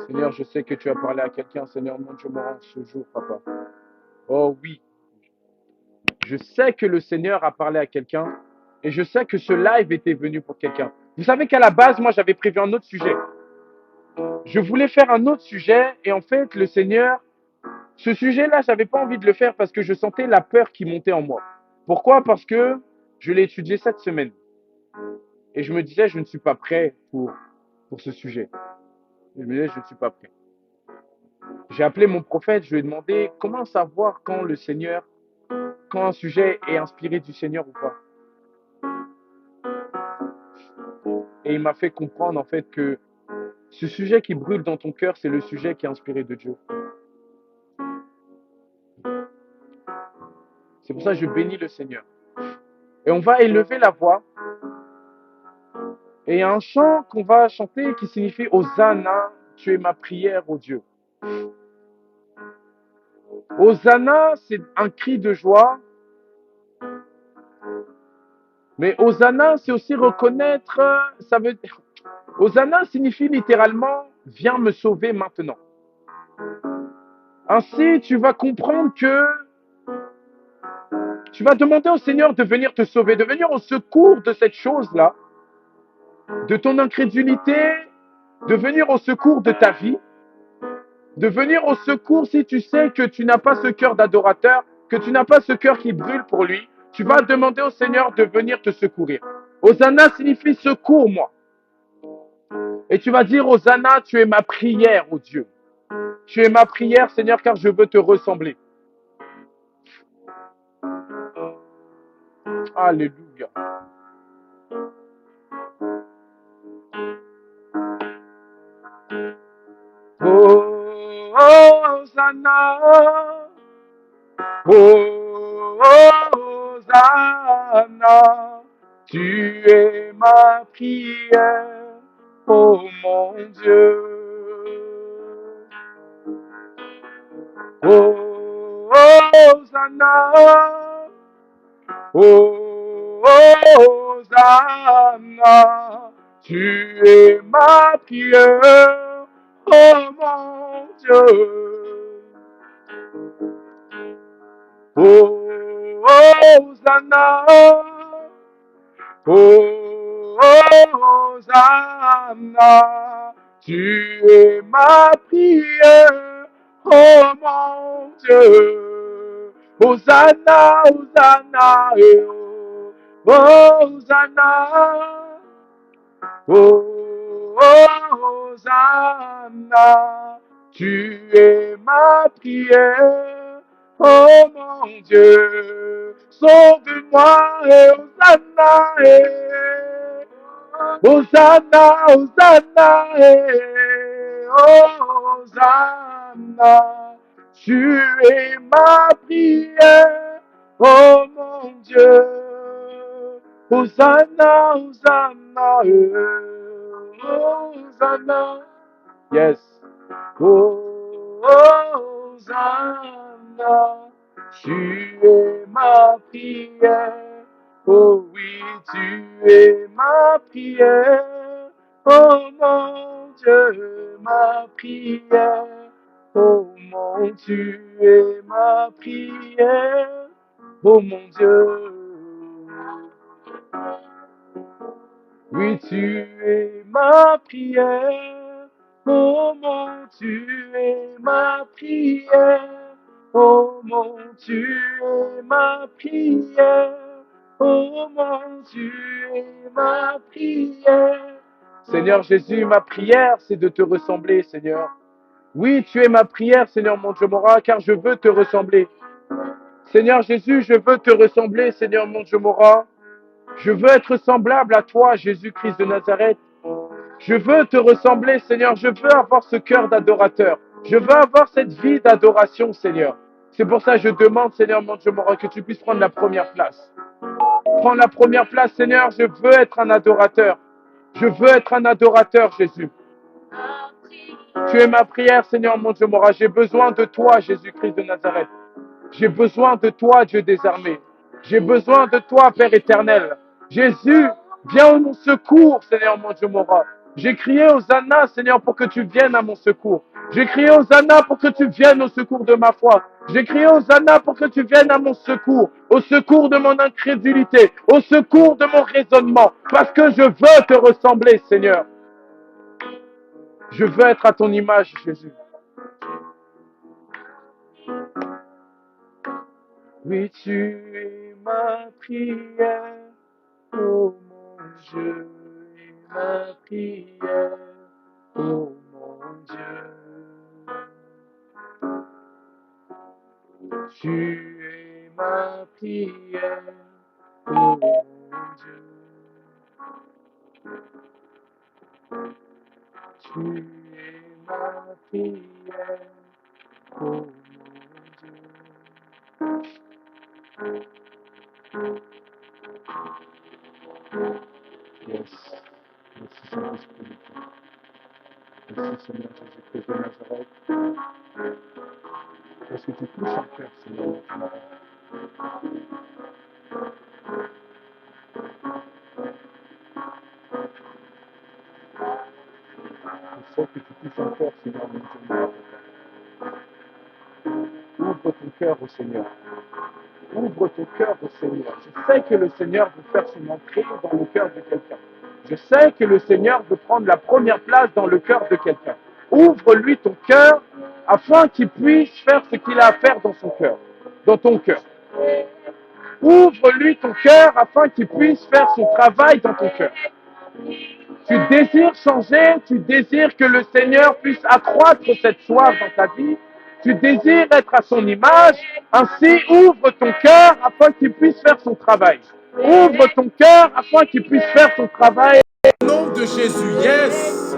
Seigneur, je sais que tu as parlé à quelqu'un, Seigneur, mon Dieu, mon roi, ce jour, papa. Oh oui, je sais que le Seigneur a parlé à quelqu'un et je sais que ce live était venu pour quelqu'un. Vous savez qu'à la base, moi, j'avais prévu un autre sujet. Je voulais faire un autre sujet et en fait, le Seigneur, ce sujet-là, j'avais pas envie de le faire parce que je sentais la peur qui montait en moi. Pourquoi? Parce que je l'ai étudié cette semaine et je me disais, je ne suis pas prêt pour ce sujet. Je me disais, je ne suis pas prêt. J'ai appelé mon prophète, je lui ai demandé comment savoir quand le Seigneur, quand un sujet est inspiré du Seigneur ou pas. Et il m'a fait comprendre en fait que ce sujet qui brûle dans ton cœur, c'est le sujet qui est inspiré de Dieu. C'est pour ça que je bénis le Seigneur. Et on va élever la voix. Et il y a un chant qu'on va chanter qui signifie Hosanna, tu es ma prière, ô Dieu. Hosanna, c'est un cri de joie. Mais Hosanna, c'est aussi reconnaître, ça veut dire, Hosanna signifie littéralement viens me sauver maintenant. Ainsi, tu vas comprendre que tu vas demander au Seigneur de venir te sauver, de venir au secours de cette chose-là, de ton incrédulité, de venir au secours de ta vie, de venir au secours si tu sais que tu n'as pas ce cœur d'adorateur, que tu n'as pas ce cœur qui brûle pour lui. Tu vas demander au Seigneur de venir te secourir. Hosanna signifie secours-moi. Et tu vas dire, Hosanna, tu es ma prière, ô Dieu. Tu es ma prière, Seigneur, car je veux te ressembler. Alléluia. Oh, Hosanna. Oh, Hosanna. Tu es ma prière, oh mon Dieu. Oh, Hosanna. Oh, Hosanna, tu es ma prière, oh mon Dieu. Oh, Hosanna, oh, Hosanna, tu es ma prière, oh mon Dieu. Hosanna, Hosanna, oh, Hosanna, oh, Hosanna, tu es ma prière, oh mon Dieu. Sauve-moi, Hosanna, Hosanna, Hosanna, Hosanna, tu es ma prière, oh mon Dieu. Hosanna, Hosanna, Hosanna, yes. Oh, Hosanna, tu es ma prière, oh oui, tu es ma prière, oh mon Dieu, ma prière, oh mon, tu es ma prière, oh mon Dieu. Oui, tu es ma prière, oh mon, tu es ma prière, oh mon, tu es ma prière, oh mon, tu es ma prière. Seigneur Jésus, ma prière, c'est de te ressembler, Seigneur. Oui, tu es ma prière, Seigneur mon Dieu, mon roi, car je veux te ressembler. Seigneur Jésus, je veux te ressembler, Seigneur mon Dieu, mon roi. Je veux être semblable à toi, Jésus-Christ de Nazareth. Je veux te ressembler, Seigneur. Je veux avoir ce cœur d'adorateur. Je veux avoir cette vie d'adoration, Seigneur. C'est pour ça que je demande, Seigneur mon Dieu, mon roi, que tu puisses prendre la première place. Prends la première place, Seigneur. Je veux être un adorateur. Je veux être un adorateur, Jésus. Tu es ma prière, Seigneur mon Dieu, mon roi. J'ai besoin de toi, Jésus-Christ de Nazareth. J'ai besoin de toi, Dieu des armées. J'ai besoin de toi, Père éternel. Jésus, viens à mon secours, Seigneur mon Dieu, mon roi. J'ai crié aux Hosanna, Seigneur, pour que tu viennes à mon secours. J'ai crié aux Hosanna pour que tu viennes au secours de ma foi. J'ai crié aux Hosanna pour que tu viennes à mon secours, au secours de mon incrédulité, au secours de mon raisonnement, parce que je veux te ressembler, Seigneur. Je veux être à ton image, Jésus. Oui, tu es ma prière. Oh mon Dieu, ma prière, oh mon Dieu. Tu es ma prière, oh mon Dieu. Tu es ma prière, oh mon Dieu. Yes. Merci Saint-Esprit. Merci Seigneur Jésus-Christ de Nazareth. Parce que tu touches un cœur, Seigneur. Je sais que tu touches un cœur, Seigneur, mon Dieu. Ouvre ton cœur au Seigneur. Ouvre ton cœur au Seigneur. Je sais que le Seigneur veut faire son entrée dans le cœur de quelqu'un. Je sais que le Seigneur veut prendre la première place dans le cœur de quelqu'un. Ouvre-lui ton cœur afin qu'il puisse faire ce qu'il a à faire dans son cœur, dans ton cœur. Ouvre-lui ton cœur afin qu'il puisse faire son travail dans ton cœur. Tu désires changer, tu désires que le Seigneur puisse accroître cette soif dans ta vie. Tu désires être à son image. Ainsi, ouvre ton cœur afin qu'il puisse faire son travail. Ouvre ton cœur afin qu'il puisse faire son travail. Au nom de Jésus, yes.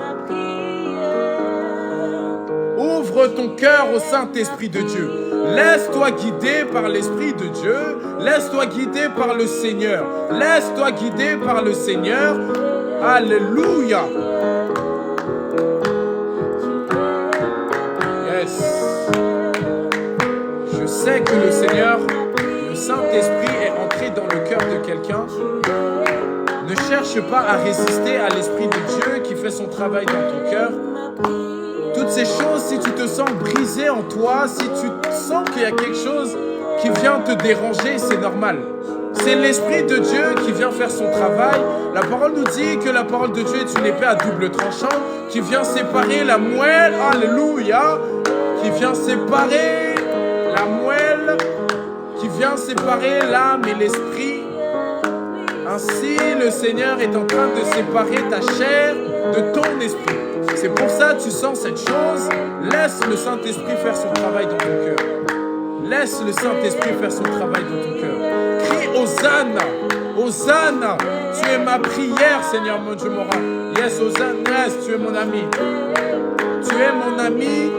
Ouvre ton cœur au Saint-Esprit de Dieu. Laisse-toi guider par l'Esprit de Dieu. Laisse-toi guider par le Seigneur. Laisse-toi guider par le Seigneur. Alléluia. Yes. Je sais que le Seigneur, le Saint-Esprit est entré dans le cœur de quelqu'un. Ne cherche pas à résister à l'Esprit de Dieu qui fait son travail dans ton cœur. Toutes ces choses, si tu te sens brisé en toi, si tu sens qu'il y a quelque chose qui vient te déranger, c'est normal. C'est l'Esprit de Dieu qui vient faire son travail. La parole nous dit que la parole de Dieu est une épée à double tranchant qui vient séparer la moelle, alléluia, qui vient séparer la moelle, qui vient séparer l'âme et l'esprit. Ainsi, le Seigneur est en train de séparer ta chair de ton esprit. C'est pour ça que tu sens cette chose. Laisse le Saint-Esprit faire son travail dans ton cœur. Laisse le Saint-Esprit faire son travail dans ton cœur. Crie Hosanna, Hosanna. Tu es ma prière, Seigneur mon Dieu, mon roi. Yes, Hosanna, yes, tu es mon ami. Tu es mon ami.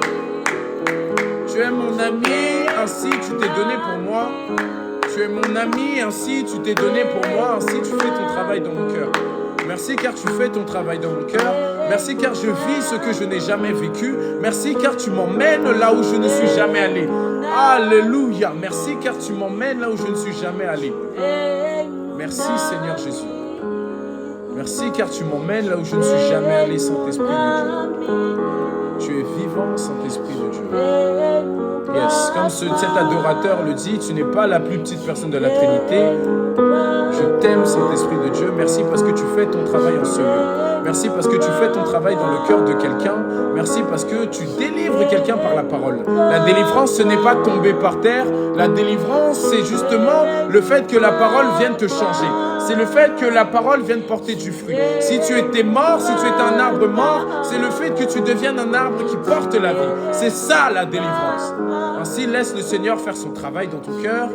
Tu es mon ami, ainsi tu t'es donné pour moi. Tu es mon ami, ainsi tu t'es donné pour moi. Ainsi tu fais ton travail dans mon cœur. Merci car tu fais ton travail dans mon cœur. Merci car je vis ce que je n'ai jamais vécu. Merci car tu m'emmènes là où je ne suis jamais allé. Alléluia. Merci car tu m'emmènes là où je ne suis jamais allé. Merci Seigneur Jésus. Merci car tu m'emmènes là où je ne suis jamais allé, Saint-Esprit de Dieu. Tu es vivant, Saint-Esprit de Dieu. Yes, comme cet adorateur le dit, tu n'es pas la plus petite personne de la Trinité. Je t'aime, Saint-Esprit de Dieu. Merci parce que tu fais ton travail en ce lieu. Merci parce que tu fais ton travail dans le cœur de quelqu'un. Merci parce que tu délivres quelqu'un par la parole. La délivrance, ce n'est pas tomber par terre. La délivrance, c'est justement le fait que la parole vienne te changer. C'est le fait que la parole vienne porter du fruit. Si tu étais mort, si tu étais un arbre mort, c'est le fait que tu deviennes un arbre qui porte la vie. C'est ça la délivrance. Ainsi, laisse le Seigneur faire son travail dans ton cœur.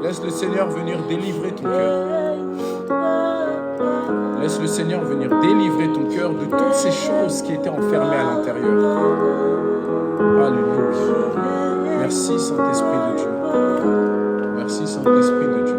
Laisse le Seigneur venir délivrer ton cœur. Laisse le Seigneur venir délivrer ton cœur de toutes ces choses qui étaient enfermées à l'intérieur. Alléluia. Merci Saint-Esprit de Dieu. Merci Saint-Esprit de Dieu.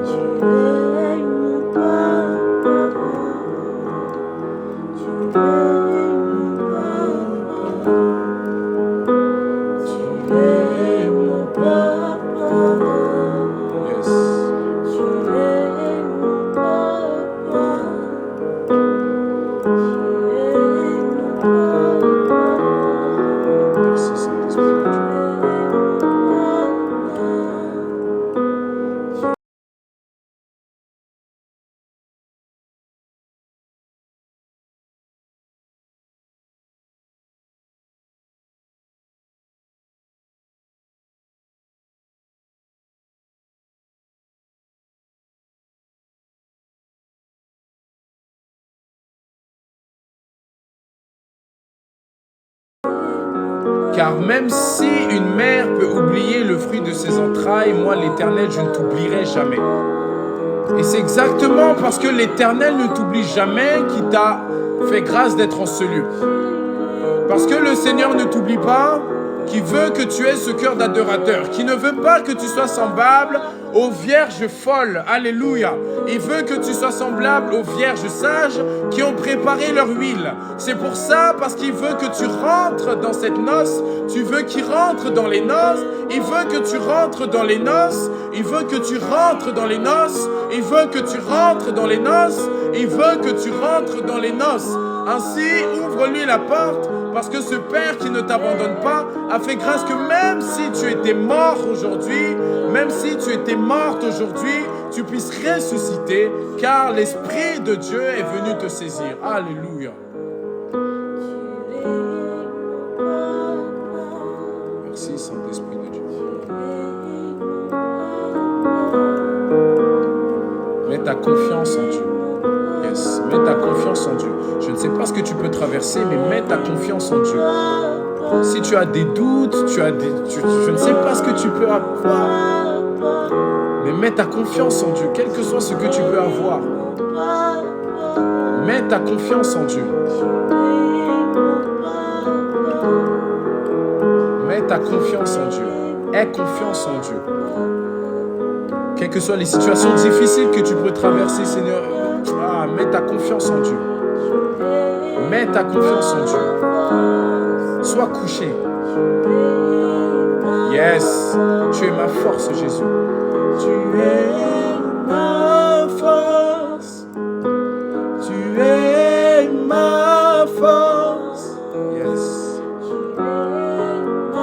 Car même si une mère peut oublier le fruit de ses entrailles, moi l'Éternel, je ne t'oublierai jamais. Et c'est exactement parce que l'Éternel ne t'oublie jamais qu'il t'a fait grâce d'être en ce lieu. Parce que le Seigneur ne t'oublie pas, qui veut que tu aies ce cœur d'adorateur, qui ne veut pas que tu sois semblable aux vierges folles. Alléluia. Il veut que tu sois semblable aux vierges sages qui ont préparé leur huile. C'est pour ça, parce qu'il veut que tu rentres dans cette noce. Tu veux qu'il rentre dans les noces. Il veut que tu rentres dans les noces. Il veut que tu rentres dans les noces. Il veut que tu rentres dans les noces. Il veut que tu rentres dans les noces. Ainsi, ouvre-lui la porte, parce que ce Père qui ne t'abandonne pas a fait grâce que même si tu étais mort aujourd'hui, même si tu étais morte aujourd'hui, tu puisses ressusciter, car l'Esprit de Dieu est venu te saisir. Alléluia. Merci Saint-Esprit de Dieu. Mets ta confiance en Dieu. Yes, mets ta confiance en Dieu. Je ne sais pas ce que tu peux traverser, mais mets ta confiance en Dieu. Si tu as des doutes, je ne sais pas ce que tu peux avoir, mais mets ta confiance en Dieu, quel que soit ce que tu peux avoir. Mets ta confiance en Dieu. Mets ta confiance en Dieu. Aie confiance en Dieu. Quelles que soient les situations difficiles que tu peux traverser, Seigneur, mets ta confiance en Dieu. Mets ta confiance en Dieu. Sois couché. Yes. Tu es ma force, Jésus. Tu es ma force. Tu es ma force. Yes.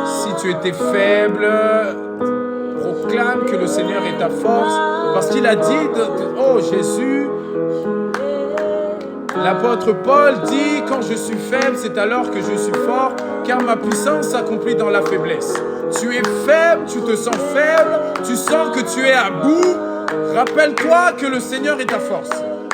Si tu étais faible, proclame que le Seigneur est ta force. Parce qu'il a dit, oh Jésus, l'apôtre Paul dit, quand je suis faible, c'est alors que je suis fort, car ma puissance s'accomplit dans la faiblesse. Tu es faible, tu te sens faible, tu sens que tu es à bout. Rappelle-toi que le Seigneur est ta force.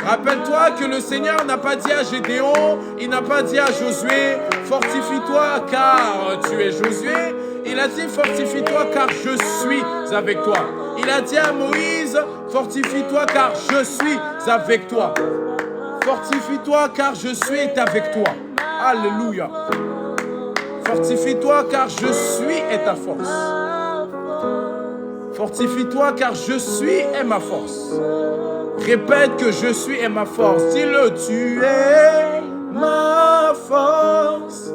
Rappelle-toi que le Seigneur n'a pas dit à Gédéon, il n'a pas dit à Josué, fortifie-toi car tu es Josué. Il a dit, fortifie-toi car je suis avec toi. Il a dit à Moïse, fortifie-toi car je suis avec toi. Fortifie-toi car je suis avec toi. Alléluia. Fortifie-toi car je suis est ta force. Fortifie-toi car je suis est ma force. Répète que je suis est ma force. Dis-le, tu es ma force.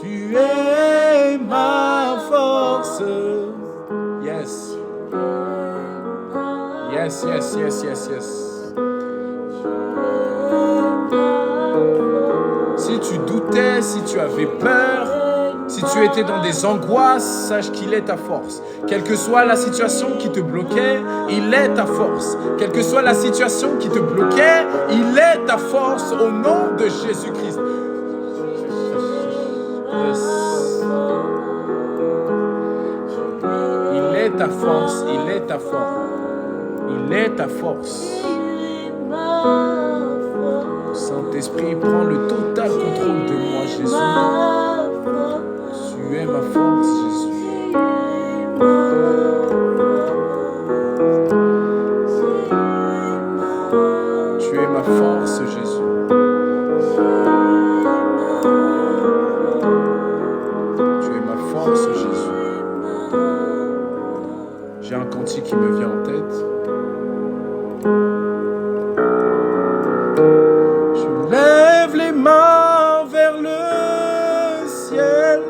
Tu es ma force. Yes. Yes, yes, yes, yes, yes. Si tu doutais, si tu avais peur, si tu étais dans des angoisses, sache qu'il est ta force. Quelle que soit la situation qui te bloquait, il est ta force. Quelle que soit la situation qui te bloquait, il est ta force au nom de Jésus-Christ. Yes. Il est ta force, il est ta force. Il est ta force. Saint-Esprit, prends le total contrôle de moi, Jésus. Tu es ma force, Jésus. Tu es ma force, Jésus. Tu es ma force, Jésus. J'ai un cantique qui me vient en tête. Je lève les mains vers le ciel.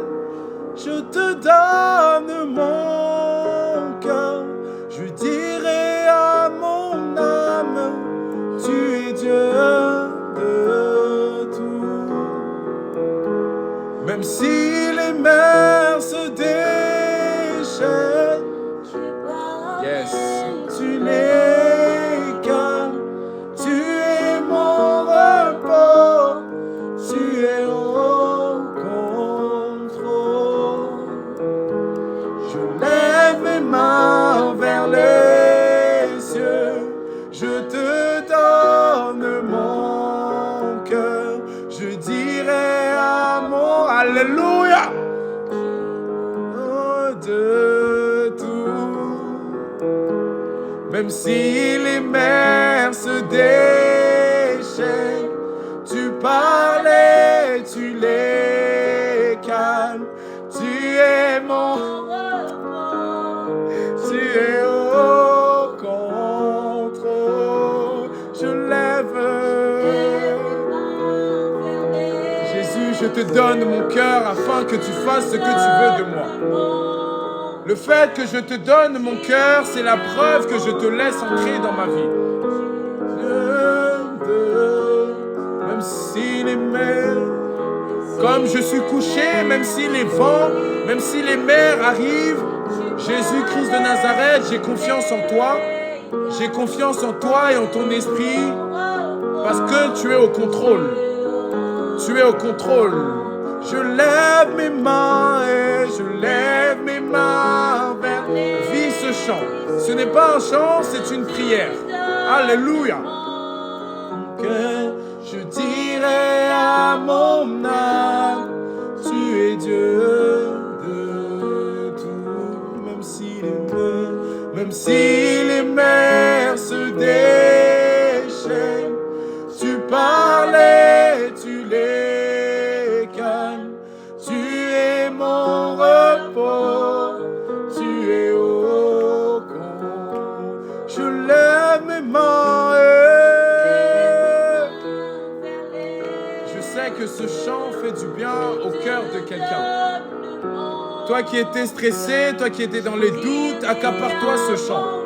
Je te donne mon cœur. Je dirai à mon âme, tu es Dieu de tout. Même si les mers se déchaînent, yes, tu les calmes. Tu es mon repos. Tu es au contrôle. Je lève mes mains vers les cieux. Je te donne mon cœur. Je dirai à mon Alléluia de tout. Même si les mers se déchaînent, tu parles et tu les calmes. Tu es mon tu es au contrôle. Je lève. Jésus, je te donne mon cœur afin que tu fasses ce que tu veux de moi. Le fait que je te donne mon cœur, c'est la preuve que je te laisse entrer dans ma vie. Même si les mers, comme je suis couché, même si les vents, même si les mers arrivent, Jésus-Christ de Nazareth, j'ai confiance en toi. J'ai confiance en toi et en ton esprit parce que tu es au contrôle. Tu es au contrôle. Je lève mes mains et je lève mes mains vers vis ce chant. Ce n'est pas un chant, c'est une prière. Alléluia. Que je dirai à mon âme, tu es Dieu de tout. Même si les mers se déchaînent, tu parles et tu les calmes. Tu es mon repos, tu es au compte. Je lève mes mains et je sais que ce chant fait du bien au cœur de quelqu'un. Toi qui étais stressé, toi qui étais dans les doutes, accapare-toi ce chant.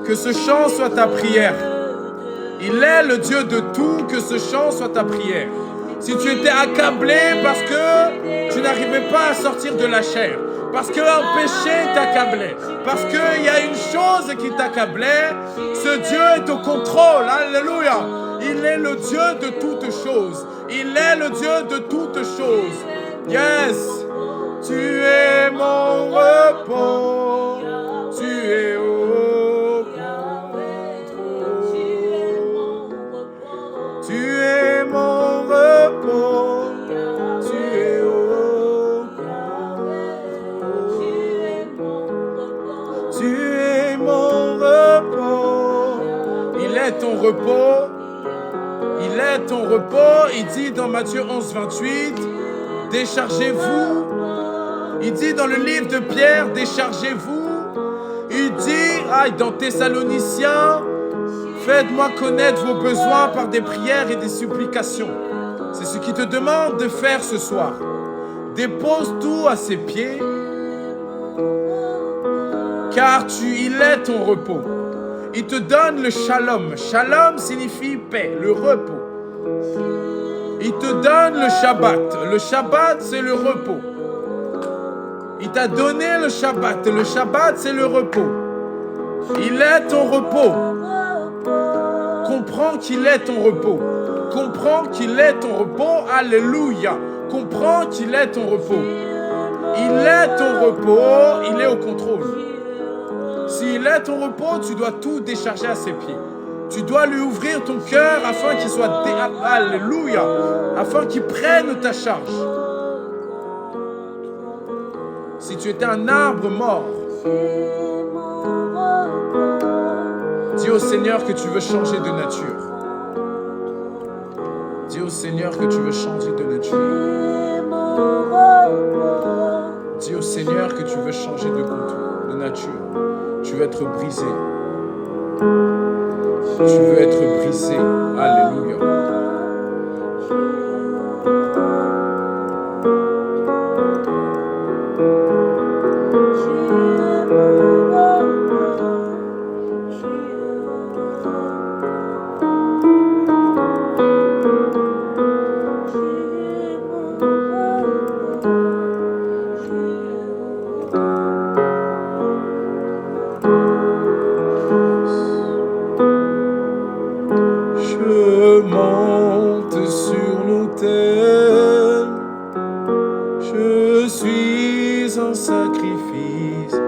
Que ce chant soit ta prière. Il est le Dieu de tout, que ce chant soit ta prière. Si tu étais accablé parce que tu n'arrivais pas à sortir de la chair, parce qu'un péché t'accablait, parce qu'il y a une chose qui t'accablait, ce Dieu est au contrôle. Alléluia. Il est le Dieu de toutes choses. Il est le Dieu de toutes choses. Yes. Tu es mon repos. Tu es au contrôle. Tu es mon repos. Tu es au contrôle. Tu es mon repos. Il est ton repos. Il est ton repos. Il dit dans Matthieu 11, 28, déchargez-vous. Il dit dans le livre de Pierre, déchargez-vous. Il dit, dans Thessaloniciens, faites-moi connaître vos besoins par des prières et des supplications. C'est ce qu'il te demande de faire ce soir. Dépose tout à ses pieds, car il est ton repos. Il te donne le shalom. Shalom signifie paix, le repos. Il te donne le Shabbat. Le Shabbat, c'est le repos. Il t'a donné le Shabbat. Et le Shabbat, c'est le repos. Il est ton repos. Comprends qu'il est ton repos. Comprends qu'il est ton repos. Alléluia. Comprends qu'il est ton repos. Il est ton repos. Il est au contrôle. S'il est ton repos, tu dois tout décharger à ses pieds. Tu dois lui ouvrir ton cœur afin qu'il soit... Alléluia. Afin qu'il prenne ta charge. Si tu étais un arbre mort, dis au Seigneur que tu veux changer de nature. Dis au Seigneur que tu veux changer de nature. Dis au Seigneur que tu veux changer de contour, de nature. Tu veux être brisé. Tu veux être brisé. Alléluia. Je monte sur l'autel, je suis un sacrifice,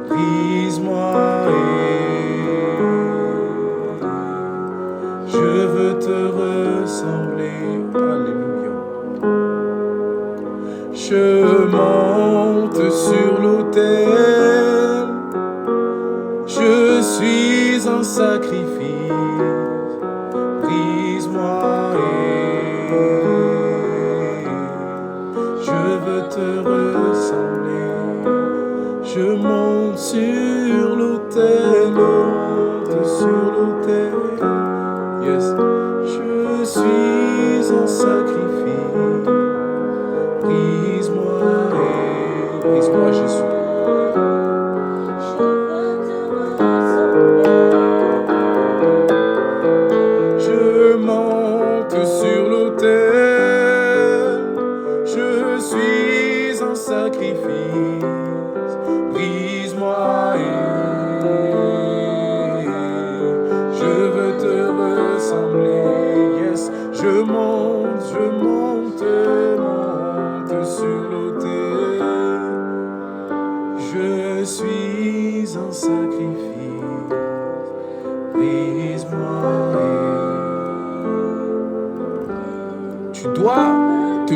brise-moi et je veux te ressembler, alléluia. Je monte sur l'autel, je suis un sacrifice. Brise-moi et je veux te ressembler. Je monte sur l'autel, monte sur l'autel. Yes, je suis un sacrifice. Brise-moi et brise-moi Jésus.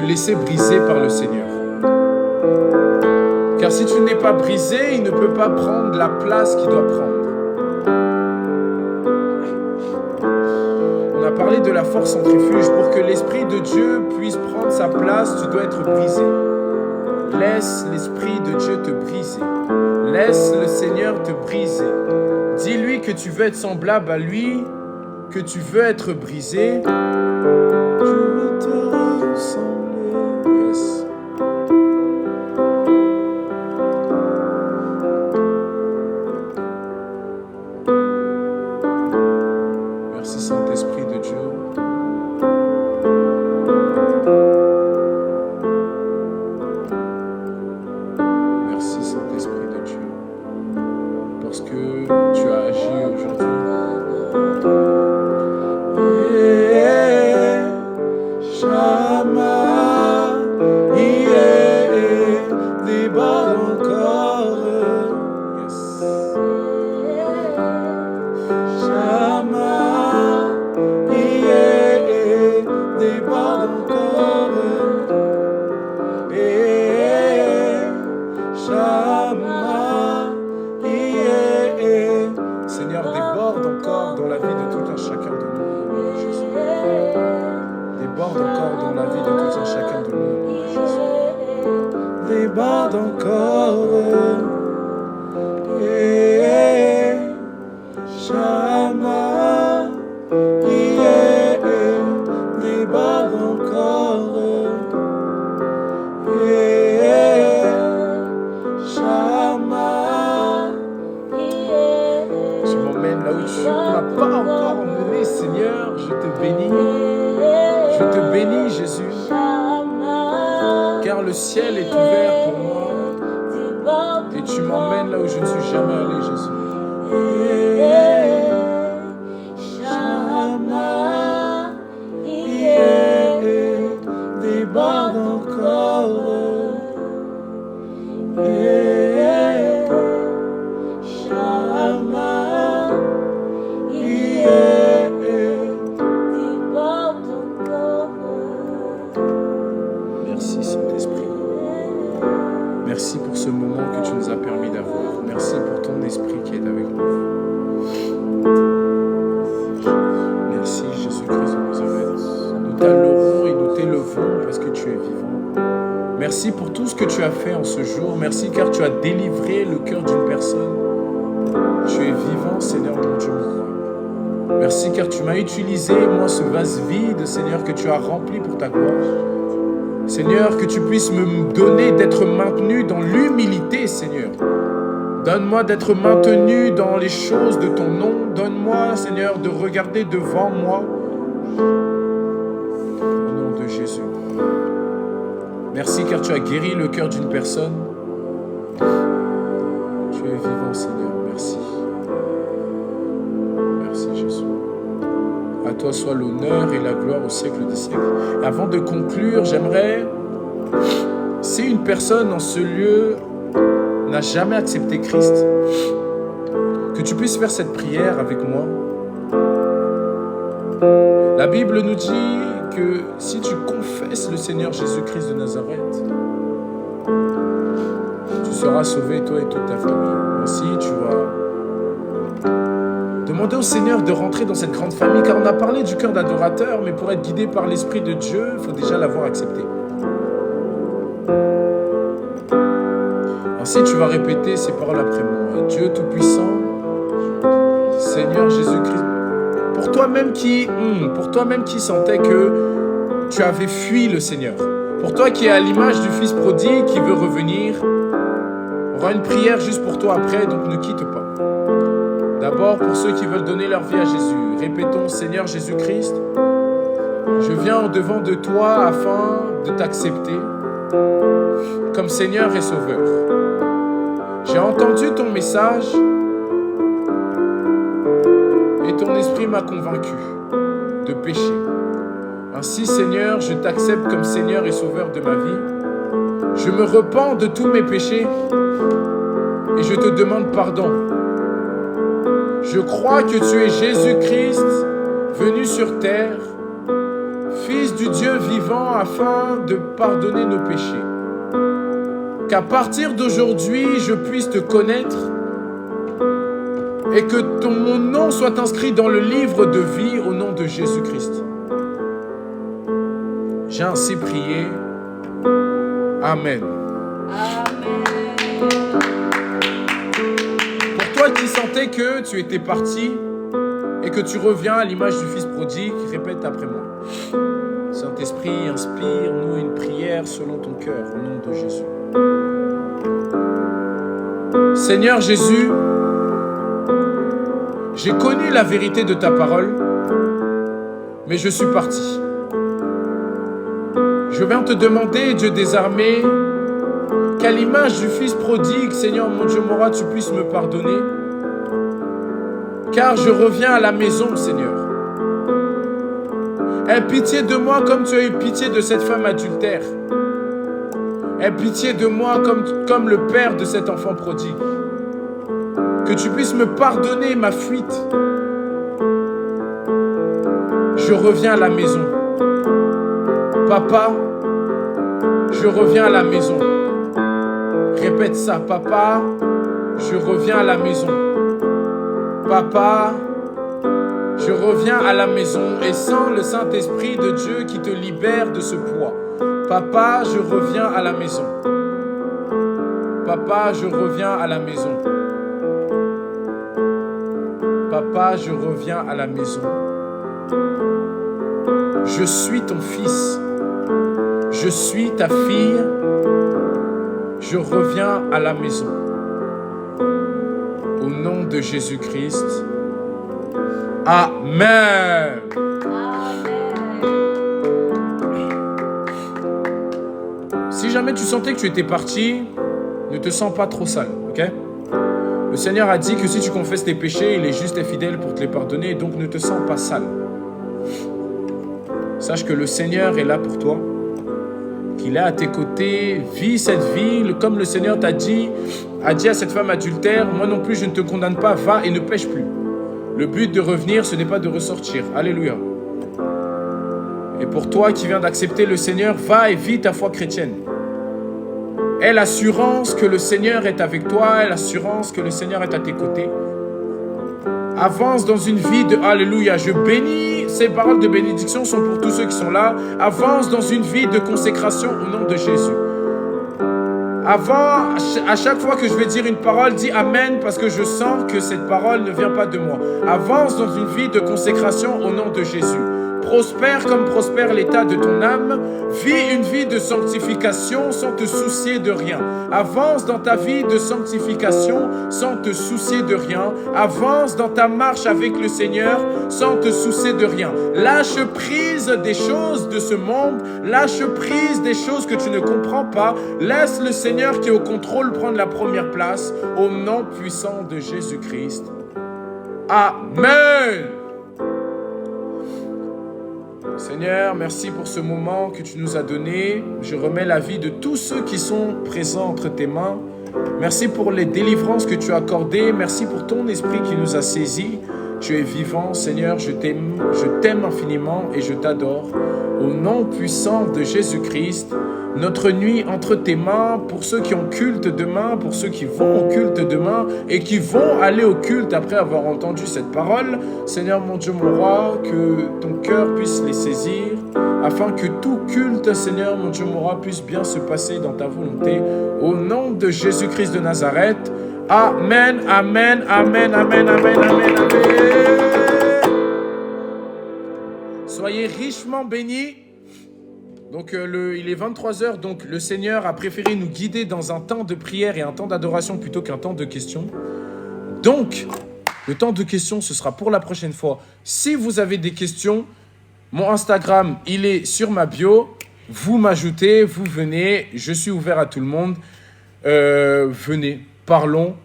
Laisser briser par le Seigneur. Car si tu n'es pas brisé, il ne peut pas prendre la place qu'il doit prendre. On a parlé de la force centrifuge. Pour que l'Esprit de Dieu puisse prendre sa place, tu dois être brisé. Laisse l'Esprit de Dieu te briser. Laisse le Seigneur te briser. Dis-lui que tu veux être semblable à lui, que tu veux être brisé. Je veux te ressembler. Merci Saint-Esprit de Dieu. Merci Saint-Esprit de Dieu. Parce que tu as agi aujourd'hui. Déborde encore. Shama, déborde encore. Shama, tu m'emmènes là où tu ne m'as pas encore emmené, Seigneur. Je te bénis. Je te bénis, Jésus. Car le le ciel est ouvert pour moi. Et tu m'emmènes là où je ne suis jamais allé, Jésus. Déborde encore. Merci Saint-Esprit. Merci pour ce moment que tu nous as permis d'avoir. Merci pour ton esprit qui est avec nous. Merci Jésus-Christ de Nazareth. Nous t'adorons et nous t'élevons parce que tu es vivant. Merci pour tout ce que tu as fait en ce jour. Merci car tu as délivré le cœur d'une personne. Tu es vivant, Seigneur mon Dieu. Merci car tu m'as utilisé, moi, ce vase vide, Seigneur, que tu as rempli pour ta gloire. Seigneur, que tu puisses me donner d'être maintenu dans l'humilité, Seigneur. Donne-moi d'être maintenu dans les choses de ton nom. Donne-moi, Seigneur, de regarder devant moi. Au nom de Jésus. Merci car tu as guéri le cœur d'une personne. Tu es vivant, Seigneur. Merci. Merci, Jésus. À toi soit l'honneur et la gloire au siècle des siècles. Et avant de conclure, j'aimerais, si une personne en ce lieu n'a jamais accepté Christ, que tu puisses faire cette prière avec moi. La Bible nous dit que si tu confesses le Seigneur Jésus-Christ de Nazareth, tu seras sauvé, toi et toute ta famille. Ainsi, tu vas demander au Seigneur de rentrer dans cette grande famille, car on a parlé du cœur d'adorateur, mais pour être guidé par l'Esprit de Dieu, il faut déjà l'avoir accepté. Ainsi, tu vas répéter ces paroles après moi. Dieu Tout-Puissant, Seigneur Jésus-Christ, pour toi-même qui sentais que tu avais fui le Seigneur, pour toi qui es à l'image du Fils prodigue qui veut revenir, on aura une prière juste pour toi après, donc ne quitte pas. D'abord, pour ceux qui veulent donner leur vie à Jésus, répétons, Seigneur Jésus-Christ, je viens au-devant de toi afin de t'accepter comme Seigneur et Sauveur. J'ai entendu ton message et ton esprit m'a convaincu de pécher. Ainsi, Seigneur, je t'accepte comme Seigneur et Sauveur de ma vie. Je me repens de tous mes péchés et je te demande pardon. Je crois que tu es Jésus-Christ, venu sur terre, Fils du Dieu vivant, afin de pardonner nos péchés. Qu'à partir d'aujourd'hui, je puisse te connaître et que mon nom soit inscrit dans le livre de vie au nom de Jésus-Christ. J'ai ainsi prié. Amen. Pour toi qui sentais que tu étais parti et que tu reviens à l'image du Fils prodigue, répète après moi. Saint-Esprit, inspire-nous une prière selon ton cœur, au nom de Jésus. Seigneur Jésus, j'ai connu la vérité de ta parole, mais je suis parti. Je viens te demander, Dieu des armées, qu'à l'image du Fils prodigue, Seigneur mon Dieu, mon roi, tu puisses me pardonner, car je reviens à la maison, Seigneur. Aie pitié de moi comme tu as eu pitié de cette femme adultère. Aie pitié de moi comme le père de cet enfant prodigue. Que tu puisses me pardonner ma fuite. Je reviens à la maison. Papa, je reviens à la maison. Répète ça, papa, je reviens à la maison. Papa, je reviens à la maison et sans le Saint-Esprit de Dieu qui te libère de ce poids. Papa, je reviens à la maison. Papa, je reviens à la maison. Papa, je reviens à la maison. Je suis ton fils. Je suis ta fille. Je reviens à la maison. Au nom de Jésus-Christ. Amen. Si jamais tu sentais que tu étais parti, ne te sens pas trop sale, ok? Le Seigneur a dit que si tu confesses tes péchés, il est juste et fidèle pour te les pardonner, donc ne te sens pas sale. Sache que le Seigneur est là pour toi, qu'il est à tes côtés, vis cette vie, comme le Seigneur a dit à cette femme adultère, moi non plus je ne te condamne pas, va et ne pêche plus. Le but de revenir, ce n'est pas de ressortir. Alléluia. Et pour toi qui viens d'accepter le Seigneur, va et vis ta foi chrétienne. Aie l'assurance que le Seigneur est avec toi, aie l'assurance que le Seigneur est à tes côtés. Avance dans une vie de Alléluia. Je bénis, ces paroles de bénédiction sont pour tous ceux qui sont là. Avance dans une vie de consécration au nom de Jésus. Avant, à chaque fois que je vais dire une parole, dis Amen parce que je sens que cette parole ne vient pas de moi. Avance dans une vie de consécration au nom de Jésus. Prospère comme prospère l'état de ton âme. Vis une vie de sanctification sans te soucier de rien. Avance dans ta vie de sanctification sans te soucier de rien. Avance dans ta marche avec le Seigneur sans te soucier de rien. Lâche prise des choses de ce monde. Lâche prise des choses que tu ne comprends pas. Laisse le Seigneur qui est au contrôle prendre la première place. Au nom puissant de Jésus-Christ. Amen. Seigneur, merci pour ce moment que tu nous as donné. Je remets la vie de tous ceux qui sont présents entre tes mains. Merci pour les délivrances que tu as accordées. Merci pour ton esprit qui nous a saisis. Tu es vivant, Seigneur, je t'aime infiniment et je t'adore. Au nom puissant de Jésus-Christ, notre nuit entre tes mains, pour ceux qui ont culte demain, pour ceux qui vont au culte demain et qui vont aller au culte après avoir entendu cette parole. Seigneur mon Dieu, mon roi, que ton cœur puisse les saisir, afin que tout culte, Seigneur mon Dieu, mon roi, puisse bien se passer dans ta volonté. Au nom de Jésus-Christ de Nazareth. Amen, amen, amen, amen, amen, amen, amen. Soyez richement bénis. Donc il est 23h, donc le Seigneur a préféré nous guider dans un temps de prière et un temps d'adoration plutôt qu'un temps de questions. Donc, le temps de questions, ce sera pour la prochaine fois. Si vous avez des questions, mon Instagram, il est sur ma bio. Vous m'ajoutez, vous venez, je suis ouvert à tout le monde. Venez, parlons.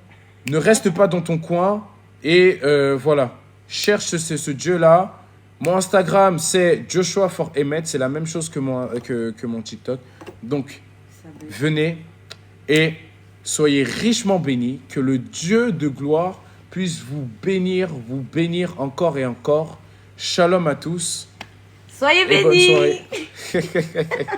Ne reste pas dans ton coin. Et voilà, cherche ce Dieu-là. Mon Instagram, c'est Joshua for Emmet. C'est la même chose que mon TikTok. Donc, venez et soyez richement bénis. Que le Dieu de gloire puisse vous bénir encore et encore. Shalom à tous. Soyez Et bonne bénis. soirée.